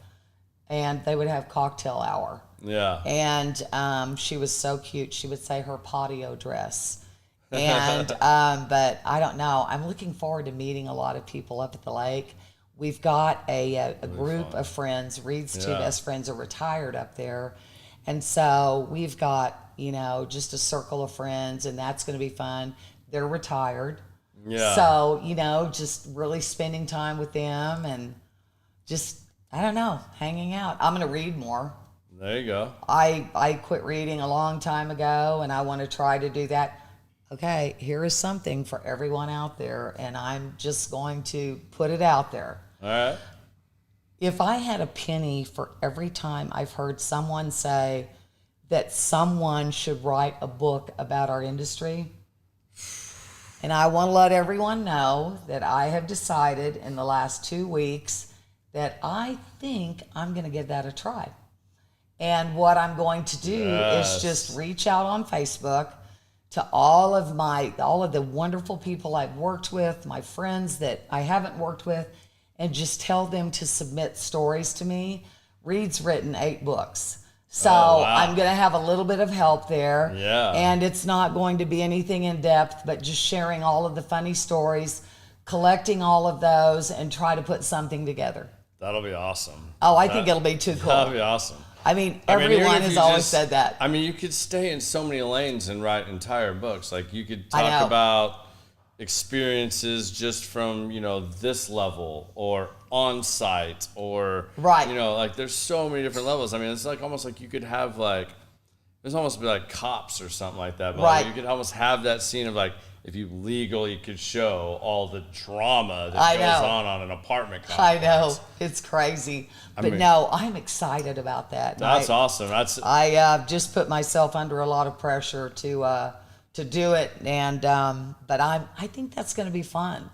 Speaker 2: and they would have cocktail hour.
Speaker 1: Yeah.
Speaker 2: And she was so cute. She would say her patio dress. And but I don't know. I'm looking forward to meeting a lot of people up at the lake. We've got a group of friends. Reed's two best friends are retired up there. And so we've got, just a circle of friends, and that's going to be fun. They're retired.
Speaker 1: Yeah.
Speaker 2: So, just really spending time with them and just, I don't know, hanging out. I'm going to read more.
Speaker 1: There you go.
Speaker 2: I quit reading a long time ago, and I want to try to do that. Okay, here is something for everyone out there, and I'm just going to put it out there.
Speaker 1: All right.
Speaker 2: If I had a penny for every time I've heard someone say that someone should write a book about our industry, and I want to let everyone know that I have decided in the last 2 weeks that I think I'm going to give that a try. And what I'm going to do is just reach out on Facebook to all of the wonderful people I've worked with, my friends that I haven't worked with, and just tell them to submit stories to me. Reed's written 8 books. So I'm going to have a little bit of help there.
Speaker 1: Yeah.
Speaker 2: And it's not going to be anything in depth, but just sharing all of the funny stories, collecting all of those, and try to put something together.
Speaker 1: That'll be awesome.
Speaker 2: Oh, I think it'll be too cool.
Speaker 1: That'll be awesome.
Speaker 2: I mean,
Speaker 1: I mean, even
Speaker 2: everyone
Speaker 1: if
Speaker 2: has
Speaker 1: you
Speaker 2: always
Speaker 1: just-
Speaker 2: said that.
Speaker 1: I mean, you could stay in so many lanes and write entire books. Like you could
Speaker 2: I know.
Speaker 1: talk about experiences just from, this level or on site or,
Speaker 2: Right.
Speaker 1: like there's so many different levels. I mean, it's like almost like you could have like, there's almost be like Cops or something like that. But
Speaker 2: Right.
Speaker 1: you could almost have that scene of like, if you legally could show all the drama that
Speaker 2: I
Speaker 1: goes
Speaker 2: know.
Speaker 1: on an apartment complex.
Speaker 2: I know, it's crazy. But
Speaker 1: mean-
Speaker 2: no, I'm excited about that. And
Speaker 1: That's awesome.
Speaker 2: I just put myself under a lot of pressure to do it, and but I think that's going to be fun.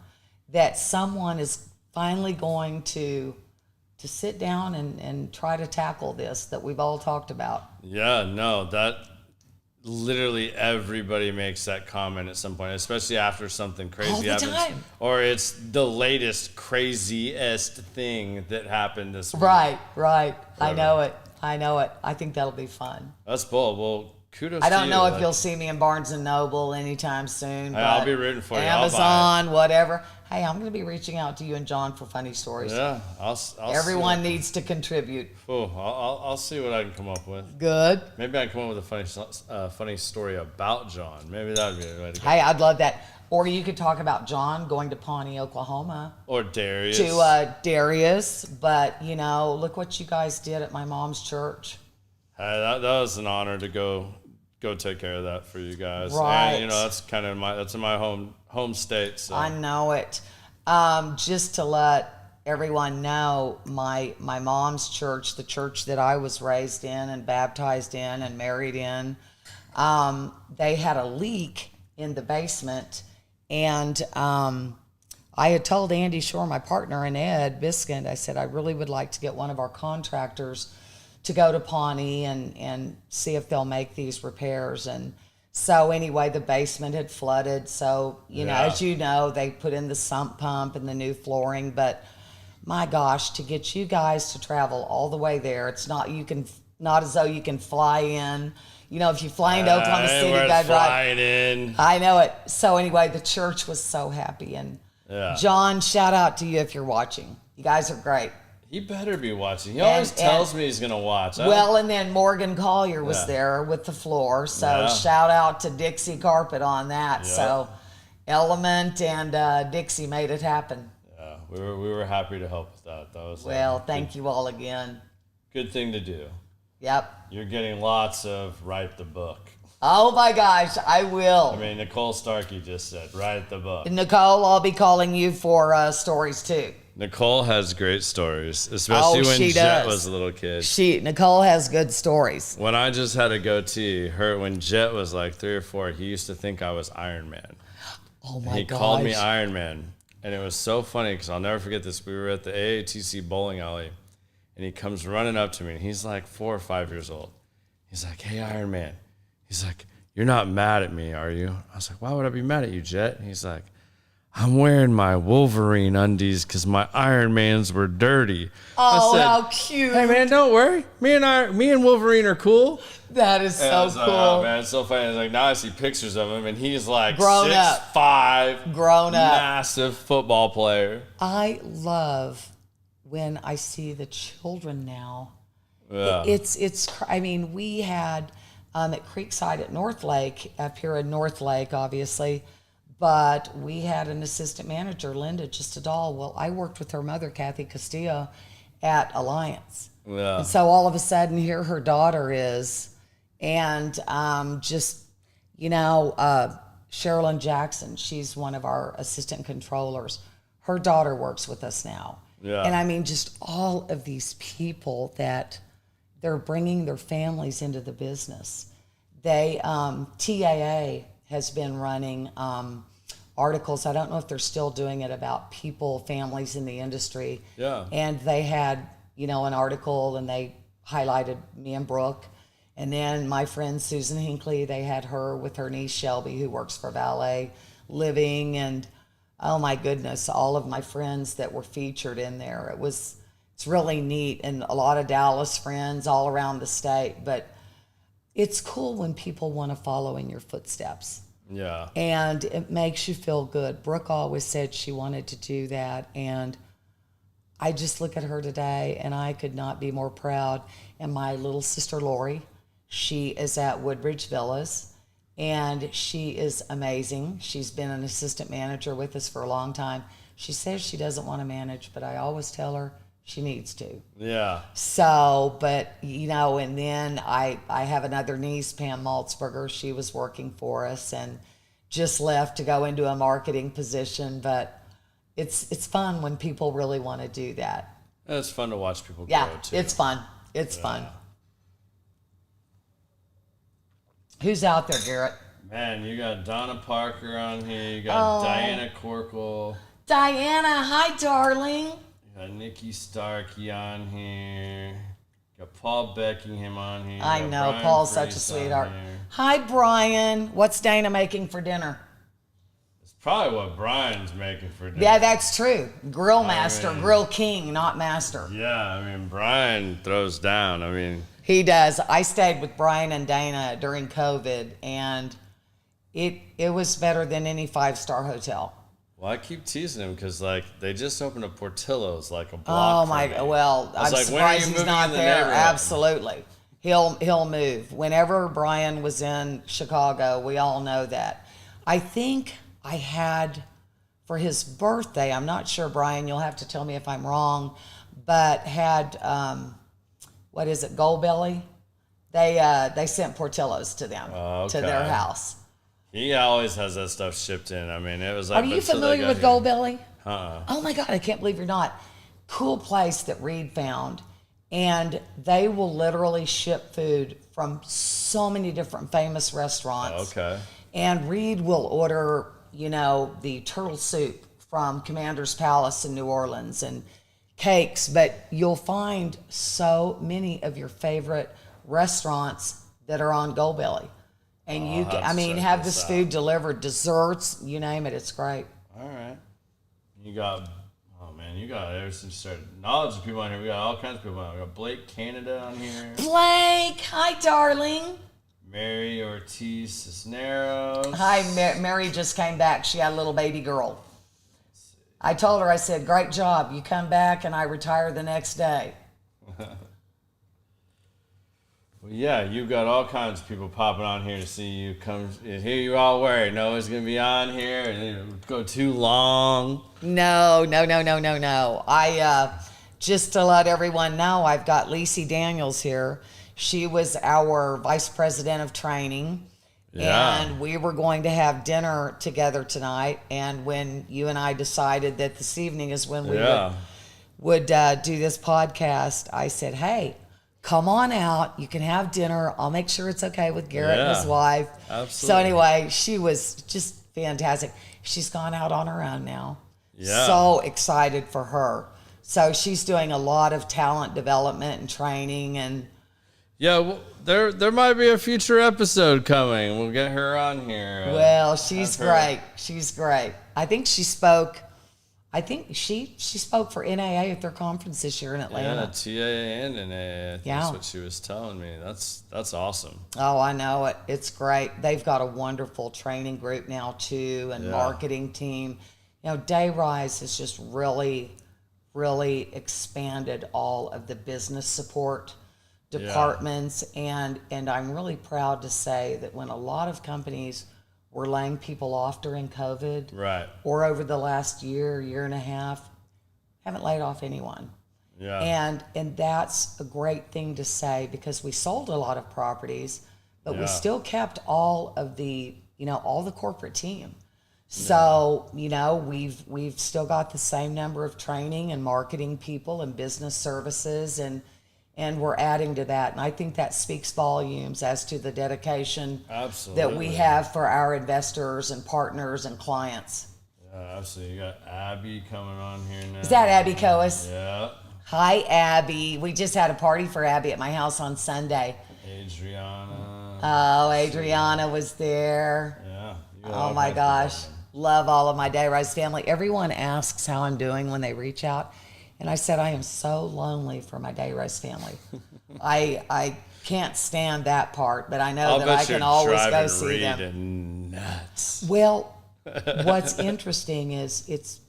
Speaker 2: That someone is finally going to sit down and try to tackle this that we've all talked about.
Speaker 1: Yeah, no, that literally everybody makes that comment at some point, especially after something crazy
Speaker 2: All the
Speaker 1: happens.
Speaker 2: time.
Speaker 1: Or it's the latest craziest thing that happened this week.
Speaker 2: Right. I
Speaker 1: Whatever.
Speaker 2: know it. I think that'll be fun.
Speaker 1: That's bold. Well, kudos
Speaker 2: I
Speaker 1: to
Speaker 2: don't
Speaker 1: you.
Speaker 2: know if
Speaker 1: Like,
Speaker 2: you'll see me in Barnes and Noble anytime soon.
Speaker 1: Hey, I'll
Speaker 2: but
Speaker 1: be rooting for you. I'll buy
Speaker 2: Amazon, whatever. Hey, I'm going to be reaching out to you and John for funny stories.
Speaker 1: Yeah, I'll
Speaker 2: Everyone
Speaker 1: see.
Speaker 2: needs to contribute.
Speaker 1: Oh, I'll see what I can come up with.
Speaker 2: Good.
Speaker 1: Maybe I can come up with a funny story about John. Maybe that would be the way to go.
Speaker 2: Hey, I'd love that. Or you could talk about John going to Pawnee, Oklahoma
Speaker 1: Or Darius.
Speaker 2: to Darius. But, look what you guys did at my mom's church.
Speaker 1: Hey, that was an honor to go take care of that for you guys.
Speaker 2: Right.
Speaker 1: And that's kind of that's in my home state. So.
Speaker 2: I know it. Just to let everyone know, my mom's church, the church that I was raised in and baptized in and married in, they had a leak in the basement. And I had told Andy Shore, my partner, and Ed Biskind, I said, I really would like to get one of our contractors to go to Pawnee and see if they'll make these repairs. And so anyway, the basement had flooded. So, as you know, they put in the sump pump and the new flooring. But my gosh, to get you guys to travel all the way there, it's not as though you can fly in. If you fly into Oklahoma City, you got to drive.
Speaker 1: Flying in.
Speaker 2: I know it. So anyway, the church was so happy. And John, shout out to you if you're watching. You guys are great.
Speaker 1: He better be watching. He always tells me he's going to watch.
Speaker 2: Well, and then Morgan Collier was there with the floor. So shout out to Dixie Carpet on that.
Speaker 1: Yeah.
Speaker 2: So Element and Dixie made it happen.
Speaker 1: Yeah, we were happy to help with that. That was
Speaker 2: Thank you all again.
Speaker 1: good thing to do.
Speaker 2: Yep.
Speaker 1: You're getting lots of write the book.
Speaker 2: Oh my gosh, I will.
Speaker 1: I mean, Nicole Starkey just said, write the book.
Speaker 2: Nicole, I'll be calling you for stories too.
Speaker 1: Nicole has great stories, especially when
Speaker 2: she
Speaker 1: Jet
Speaker 2: does.
Speaker 1: was a little kid.
Speaker 2: Nicole has good stories.
Speaker 1: When I just had a goatee, when Jet was like 3 or 4, he used to think I was Iron Man.
Speaker 2: Oh my
Speaker 1: He
Speaker 2: gosh.
Speaker 1: called me Iron Man. And it was so funny because I'll never forget this. We were at the AATC bowling alley, and he comes running up to me, and he's like 4 or 5 years old. He's like, hey, Iron Man. He's like, you're not mad at me, are you? I was like, why would I be mad at you, Jet? And he's like, I'm wearing my Wolverine undies because my Iron Mans were dirty.
Speaker 2: Oh,
Speaker 1: I said,
Speaker 2: how cute.
Speaker 1: hey, man, don't worry. Me and Wolverine are cool.
Speaker 2: That is
Speaker 1: And I
Speaker 2: so
Speaker 1: was
Speaker 2: cool.
Speaker 1: like, oh, man, it's so funny. It's like, now I see pictures of him, and he's like
Speaker 2: Grown up.
Speaker 1: 6'5",
Speaker 2: Grown up.
Speaker 1: massive football player.
Speaker 2: I love when I see the children now.
Speaker 1: Yeah.
Speaker 2: I mean, we had at Creekside at North Lake, up here in North Lake, obviously, but we had an assistant manager, Linda, just a doll. Well, I worked with her mother, Kathy Castillo, at Alliance.
Speaker 1: Yeah.
Speaker 2: And so all of a sudden, here her daughter is, and Sherilyn Jackson, she's one of our assistant controllers. Her daughter works with us now.
Speaker 1: Yeah.
Speaker 2: And I mean, just all of these people that they're bringing their families into the business. They, TAA has been running articles. I don't know if they're still doing it about families in the industry.
Speaker 1: Yeah.
Speaker 2: And they had, an article, and they highlighted me and Brooke. And then my friend Susan Hinckley, they had her with her niece Shelby, who works for Valet Living. And oh my goodness, all of my friends that were featured in there. It's really neat, and a lot of Dallas friends all around the state. But it's cool when people want to follow in your footsteps.
Speaker 1: Yeah.
Speaker 2: And it makes you feel good. Brooke always said she wanted to do that. And I just look at her today and I could not be more proud. And my little sister Lori, she is at Woodbridge Villas and she is amazing. She's been an assistant manager with us for a long time. She says she doesn't want to manage, but I always tell her she needs to.
Speaker 1: Yeah.
Speaker 2: So, but, you know, and then I have another niece, Pam Maltzberger. She was working for us and just left to go into a marketing position. But it's fun when people really want to do that.
Speaker 1: It's fun to watch people
Speaker 2: Yeah,
Speaker 1: grow, too.
Speaker 2: it's fun. It's fun. Who's out there, Garrett?
Speaker 1: Man, you got Donna Parker on here. You got Diana Corkle.
Speaker 2: Diana, hi, darling.
Speaker 1: You got Nikki Starkey on here. You got Paul Beckingham on here.
Speaker 2: I know,
Speaker 1: Brian
Speaker 2: Paul's such a
Speaker 1: Priest
Speaker 2: sweetheart.
Speaker 1: on here.
Speaker 2: Hi, Brian. What's Dana making for dinner?
Speaker 1: It's probably what Brian's making for dinner.
Speaker 2: Yeah, that's true. Grill master,
Speaker 1: mean-
Speaker 2: grill king, not master.
Speaker 1: Yeah, I mean, Brian throws down. I mean,
Speaker 2: He does. I stayed with Brian and Dana during COVID, and it was better than any 5-star hotel.
Speaker 1: well, I keep teasing him because, like, they just opened a Portillo's, like, a block
Speaker 2: Oh
Speaker 1: from
Speaker 2: my!
Speaker 1: me.
Speaker 2: Well,
Speaker 1: I was
Speaker 2: I'm
Speaker 1: like, when are you
Speaker 2: surprised he's
Speaker 1: moving
Speaker 2: not
Speaker 1: in the
Speaker 2: there.
Speaker 1: neighborhood?
Speaker 2: Absolutely, he'll move whenever Brian was in Chicago. We all know that. I think I had for his birthday. I'm not sure, Brian. You'll have to tell me if I'm wrong, but had what is it? Goldbelly. They sent Portillo's to them to their
Speaker 1: Okay.
Speaker 2: house.
Speaker 1: He always has that stuff shipped in. I mean, it was like.
Speaker 2: Are you
Speaker 1: until they
Speaker 2: familiar
Speaker 1: got
Speaker 2: with
Speaker 1: here.
Speaker 2: Goldbelly?
Speaker 1: Uh-uh.
Speaker 2: Oh my God, I can't believe you're not. Cool place that Reed found. And they will literally ship food from so many different famous restaurants.
Speaker 1: Okay.
Speaker 2: And Reed will order, you know, the turtle soup from Commander's Palace in New Orleans and cakes. But you'll find so many of your favorite restaurants that are on Goldbelly. And
Speaker 1: I'll
Speaker 2: you
Speaker 1: have
Speaker 2: can,
Speaker 1: to
Speaker 2: I mean,
Speaker 1: check
Speaker 2: have
Speaker 1: this
Speaker 2: this
Speaker 1: out.
Speaker 2: food delivered, desserts, you name it, it's great.
Speaker 1: All right. You got, oh man, you got ever since you started. Knowledge of people on here. We got all kinds of people on here. We got Blake Canada on here.
Speaker 2: Blake, hi, darling.
Speaker 1: Mary Ortiz Cisneros.
Speaker 2: Hi, Mary just came back. She had a little baby girl. I told her, I said, great job. You come back and I retire the next day.
Speaker 1: Well, yeah, you've got all kinds of people popping on here to see you come. Here you all wear. Noah's going to be on here and it'll go too long.
Speaker 2: No. I, just to let everyone know, I've got Lacey Daniels here. She was our vice president of training.
Speaker 1: Yeah.
Speaker 2: And we were going to have dinner together tonight. And when you and I decided that this evening is when we would do this podcast, I said, hey, come on out. You can have dinner. I'll make sure it's okay with Garrett and his wife.
Speaker 1: Absolutely.
Speaker 2: So anyway, she was just fantastic. She's gone out on her own now.
Speaker 1: Yeah.
Speaker 2: So excited for her. So she's doing a lot of talent development and training and
Speaker 1: Yeah, well, there might be a future episode coming. We'll get her on here.
Speaker 2: well, she's
Speaker 1: have her-
Speaker 2: great. She's great. I think she spoke she spoke for NAA at their conference this year in Atlanta.
Speaker 1: Yeah, TA and NA. I think
Speaker 2: Yeah.
Speaker 1: that's what she was telling me. That's awesome.
Speaker 2: Oh, I know it. It's great. They've got a wonderful training group now too, and
Speaker 1: Yeah.
Speaker 2: marketing team. You know, Dayrise has just really, really expanded all of the business support departments, and I'm really proud to say that when a lot of companies were laying people off during COVID,
Speaker 1: Right.
Speaker 2: or over the last year and a half, haven't laid off anyone.
Speaker 1: Yeah.
Speaker 2: And that's a great thing to say because we sold a lot of properties, but we
Speaker 1: Yeah.
Speaker 2: still kept all of the, all the corporate team. So, we've still got the same number of training and marketing people and business services and we're adding to that. And I think that speaks volumes as to the dedication
Speaker 1: Absolutely.
Speaker 2: that we have for our investors and partners and clients.
Speaker 1: Yeah, absolutely. You got Abby coming on here now.
Speaker 2: Is that Abby Coas?
Speaker 1: Yeah.
Speaker 2: Hi, Abby. We just had a party for Abby at my house on Sunday.
Speaker 1: Adriana.
Speaker 2: Oh, Adriana was there.
Speaker 1: Yeah. You got
Speaker 2: Oh
Speaker 1: all
Speaker 2: my
Speaker 1: kinds of
Speaker 2: gosh.
Speaker 1: people.
Speaker 2: Love all of my Dayrise family. Everyone asks how I'm doing when they reach out. And I said, I am so lonely for my Dayrise family. I can't stand that part, but I know
Speaker 1: I'll
Speaker 2: that
Speaker 1: bet
Speaker 2: I can
Speaker 1: you're
Speaker 2: always go
Speaker 1: driving
Speaker 2: see
Speaker 1: Reed
Speaker 2: them.
Speaker 1: and nuts.
Speaker 2: Well, what's interesting is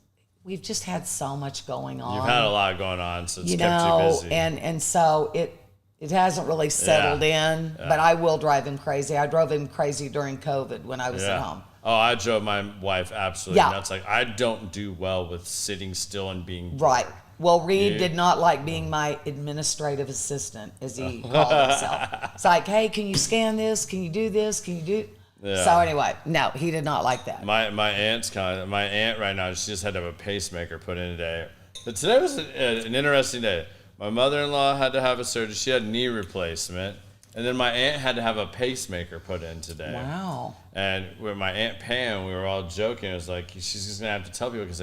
Speaker 2: we've just had so much going on.
Speaker 1: You've had a lot going on, so it's
Speaker 2: you
Speaker 1: kept
Speaker 2: know,
Speaker 1: you busy.
Speaker 2: and so it hasn't really settled in, but I will drive him crazy. I drove him crazy during COVID when I was at home.
Speaker 1: Oh, I drove my wife absolutely nuts. Like, I don't do well with sitting still and being bored.
Speaker 2: Right. Well, Reed did not like being my administrative assistant, as he called himself. It's like, hey, can you scan this? Can you do this? Can you do?
Speaker 1: Yeah.
Speaker 2: So anyway, no, he did not like that.
Speaker 1: My aunt right now, she just had to have a pacemaker put in today. But today was an interesting day. My mother-in-law had to have a surgery. She had knee replacement. And then my aunt had to have a pacemaker put in today.
Speaker 2: Wow.
Speaker 1: And with my Aunt Pam, we were all joking. It was like, she's just going to have to tell people because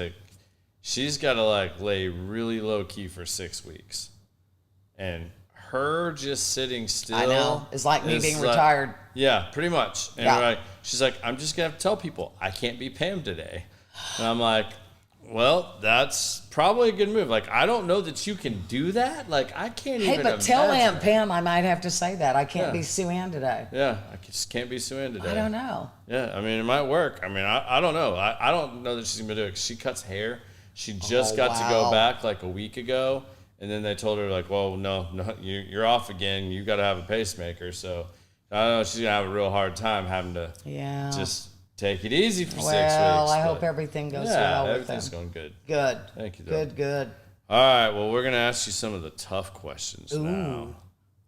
Speaker 1: she's got to lay really low key for 6 weeks. And her just sitting still.
Speaker 2: I know. It's like me being retired.
Speaker 1: Yeah, pretty much. And she's like, I'm just going to have to tell people I can't be Pam today. And I'm like, well, that's probably a good move. Like, I don't know that you can do that. Like, I can't even imagine. Hey, but
Speaker 2: tell Aunt Pam I might have to say that. I can't be Sue Ann today.
Speaker 1: Yeah, I just can't be Sue Ann today.
Speaker 2: I don't know.
Speaker 1: Yeah, I mean, it might work. I mean, I don't know. I don't know that she's going to do it. 'Cause she cuts hair. She just got to go back like a week ago. And then they told her, like, well, no, you're off again. You got to have a pacemaker. So, I don't know. She's going to have a real hard time having to just take it easy for 6 weeks.
Speaker 2: Well, I hope everything goes well with them.
Speaker 1: Everything's going good.
Speaker 2: Good.
Speaker 1: Thank you, though.
Speaker 2: Good.
Speaker 1: All right, well, we're going to ask you some of the tough questions now.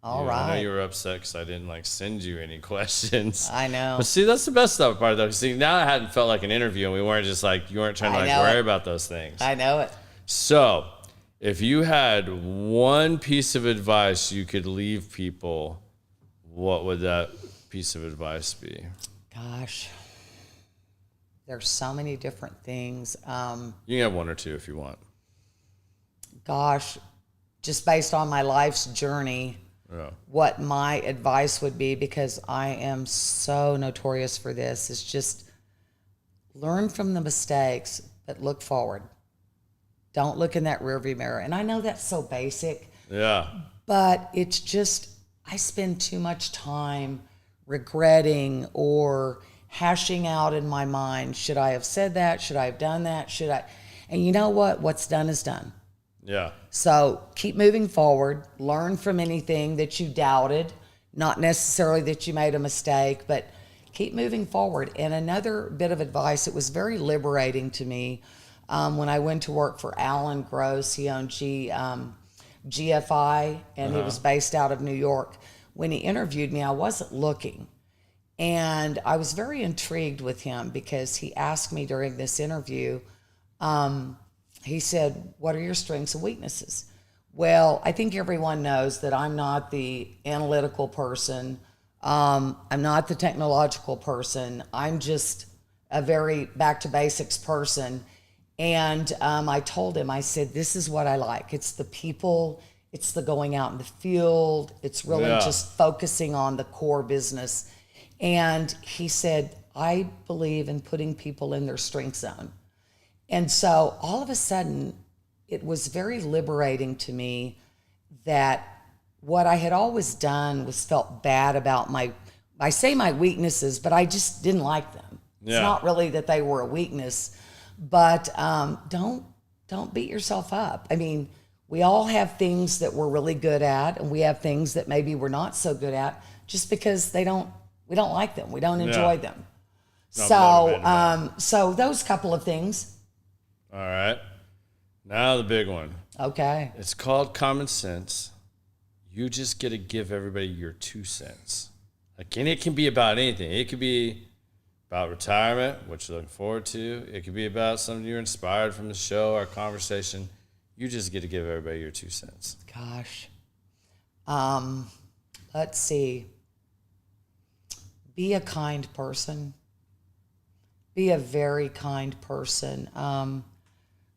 Speaker 2: All right.
Speaker 1: I know you were upset because I didn't, send you any questions.
Speaker 2: I know.
Speaker 1: But see, that's the best stuff part, though. See, now it hadn't felt like an interview, and we weren't just, you weren't trying to, worry about those things.
Speaker 2: I know it.
Speaker 1: So, if you had one piece of advice you could leave people, what would that piece of advice be?
Speaker 2: Gosh. There's so many different things.
Speaker 1: You can have one or two if you want.
Speaker 2: Gosh, just based on my life's journey, what my advice would be, because I am so notorious for this, is just learn from the mistakes, but look forward. Don't look in that rearview mirror. And I know that's so basic.
Speaker 1: Yeah.
Speaker 2: But it's just, I spend too much time regretting or hashing out in my mind, should I have said that? Should I have done that? Should I? And you know what? What's done is done.
Speaker 1: Yeah.
Speaker 2: So keep moving forward. Learn from anything that you doubted. Not necessarily that you made a mistake, but keep moving forward. And another bit of advice, it was very liberating to me when I went to work for Alan Gross. He owned GFI, and he was based out of New York. When he interviewed me, I wasn't looking. And I was very intrigued with him because he asked me during this interview, he said, what are your strengths and weaknesses? Well, I think everyone knows that I'm not the analytical person. I'm not the technological person. I'm just a very back to basics person. And I told him, I said, this is what I like. It's the people, it's the going out in the field. It's really just focusing on the core business. And he said, I believe in putting people in their strength zone. And so all of a sudden, it was very liberating to me that what I had always done was felt bad about I say my weaknesses, but I just didn't like them. Yeah. It's not really that they were a weakness, but don't beat yourself up. I mean, we all have things that we're really good at, and we have things that maybe we're not so good at just because we don't like them. We don't enjoy them. So those couple of things.
Speaker 1: All right. Now the big one.
Speaker 2: Okay.
Speaker 1: It's called common sense. You just get to give everybody your 2 cents. And it can be about anything. It could be about retirement, which you're looking forward to. It could be about something you're inspired from the show, our conversation. You just get to give everybody your 2 cents.
Speaker 2: Gosh. Let's see. Be a kind person. Be a very kind person.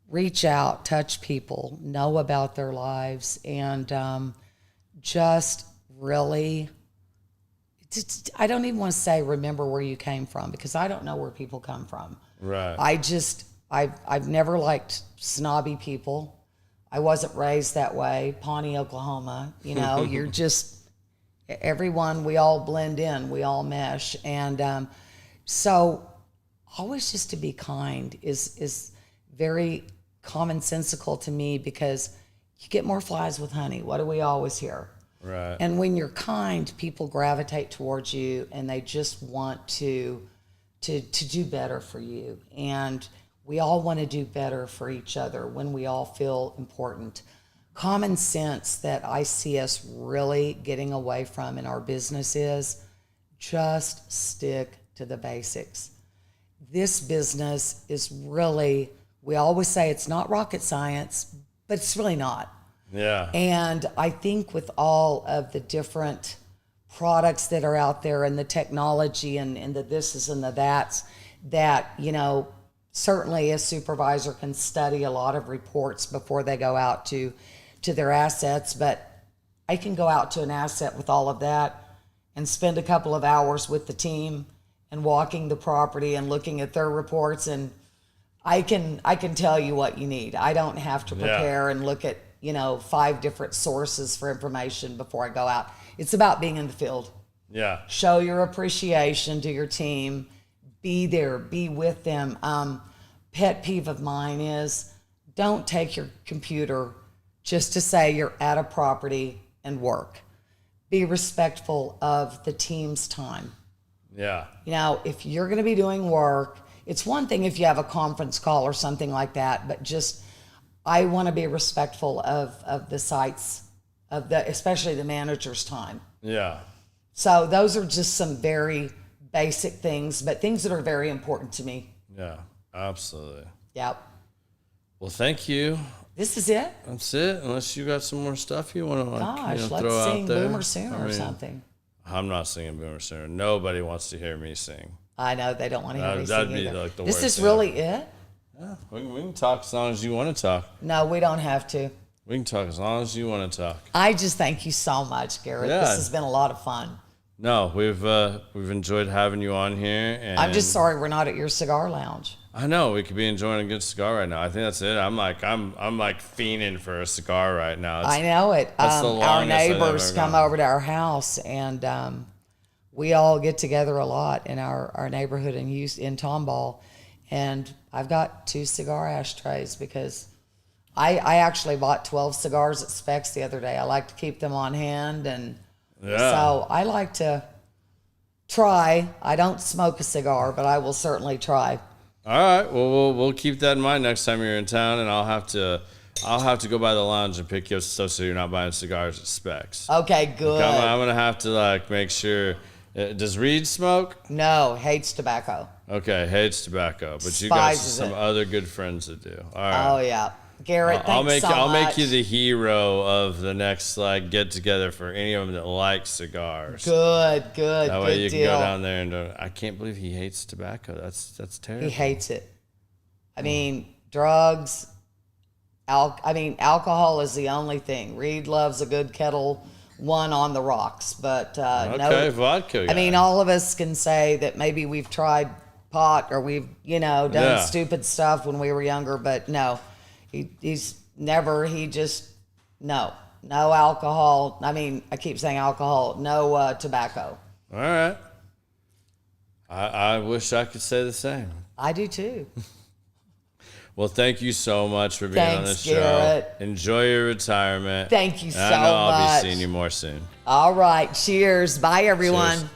Speaker 2: Reach out, touch people, know about their lives, and just really, I don't even want to say remember where you came from, because I don't know where people come from.
Speaker 1: Right.
Speaker 2: I've never liked snobby people. I wasn't raised that way. Pawnee, Oklahoma, you're just, everyone, we all blend in, we all mesh. And so always just to be kind is very commonsensical to me because you get more flies with honey. What do we always hear?
Speaker 1: Right.
Speaker 2: And when you're kind, people gravitate towards you and they just want to do better for you. And we all want to do better for each other when we all feel important. Common sense that I see us really getting away from in our business is just stick to the basics. This business is really, we always say it's not rocket science, but it's really not.
Speaker 1: Yeah.
Speaker 2: And I think with all of the different products that are out there and the technology and the thises and the that's, that, you know, certainly a supervisor can study a lot of reports before they go out to their assets, but I can go out to an asset with all of that and spend a couple of hours with the team and walking the property and looking at their reports, and I can tell you what you need. I don't have to prepare and look at, you know, 5 different sources for information before I go out. It's about being in the field.
Speaker 1: Yeah.
Speaker 2: Show your appreciation to your team. Be there. Be with them. Pet peeve of mine is don't take your computer just to say you're at a property and work. Be respectful of the team's time.
Speaker 1: Yeah.
Speaker 2: You know, if you're going to be doing work, it's one thing if you have a conference call or something like that, but just, I want to be respectful of the sites, especially the manager's time.
Speaker 1: Yeah.
Speaker 2: So those are just some very basic things, but things that are very important to me.
Speaker 1: Yeah, absolutely.
Speaker 2: Yep.
Speaker 1: Well, thank you.
Speaker 2: This is it?
Speaker 1: That's it. Unless you got some more stuff you want to
Speaker 2: Gosh,
Speaker 1: throw
Speaker 2: let's
Speaker 1: out
Speaker 2: sing
Speaker 1: there.
Speaker 2: Boomer Sooner or something.
Speaker 1: I'm not singing Boomer Sooner. Nobody wants to hear me sing.
Speaker 2: I know they don't want to hear me
Speaker 1: That'd
Speaker 2: sing
Speaker 1: be
Speaker 2: either.
Speaker 1: like the
Speaker 2: This
Speaker 1: worst
Speaker 2: is
Speaker 1: thing.
Speaker 2: really it?
Speaker 1: Yeah, we can talk as long as you want to talk.
Speaker 2: No, we don't have to.
Speaker 1: We can talk as long as you want to talk.
Speaker 2: I just thank you so much, Garrett.
Speaker 1: Yeah.
Speaker 2: This has been a lot of fun.
Speaker 1: No, we've enjoyed having you on here. And
Speaker 2: I'm just sorry we're not at your cigar lounge.
Speaker 1: I know we could be enjoying a good cigar right now. I think that's it. I'm like fiending for a cigar right now.
Speaker 2: I know it.
Speaker 1: That's the
Speaker 2: Our
Speaker 1: longest I've
Speaker 2: neighbors
Speaker 1: ever
Speaker 2: come
Speaker 1: gone.
Speaker 2: over to our house, and we all get together a lot in our neighborhood in Tomball. And I've got 2 cigar ashtrays because I actually bought 12 cigars at Specs the other day. I like to keep them on hand, and so I like to try. I don't smoke a cigar, but I will certainly try.
Speaker 1: All right. Well, we'll keep that in mind next time you're in town, and I'll have to go by the lounge and pick you up stuff so you're not buying cigars at Specs.
Speaker 2: Okay, good.
Speaker 1: I'm gonna have to make sure. Does Reed smoke?
Speaker 2: No, hates tobacco.
Speaker 1: Okay, hates tobacco, but you got
Speaker 2: Despises
Speaker 1: some
Speaker 2: it.
Speaker 1: other good friends that do. All right.
Speaker 2: Oh yeah, Garrett.
Speaker 1: I'll
Speaker 2: Thanks
Speaker 1: make
Speaker 2: so much.
Speaker 1: make you the hero of the next get together for any of them that like cigars.
Speaker 2: Good.
Speaker 1: That way
Speaker 2: good
Speaker 1: you can
Speaker 2: deal.
Speaker 1: go down there and I can't believe he hates tobacco. That's terrible.
Speaker 2: He hates it. I mean, drugs. Alcohol is the only thing. Reed loves a good Kettle One on the rocks, but
Speaker 1: Okay, vodka guy.
Speaker 2: I mean, all of us can say that maybe we've tried pot or we've done stupid stuff when we were younger, but no, he's never. He just no alcohol. I mean, I keep saying alcohol. No tobacco.
Speaker 1: All right. I wish I could say the same.
Speaker 2: I do too.
Speaker 1: Well, thank you so much for being on
Speaker 2: Thanks,
Speaker 1: the show.
Speaker 2: Garrett.
Speaker 1: Enjoy your retirement.
Speaker 2: Thank you so
Speaker 1: I know I'll
Speaker 2: much.
Speaker 1: be seeing you more soon.
Speaker 2: All right. Cheers. Bye, everyone.
Speaker 1: Cheers.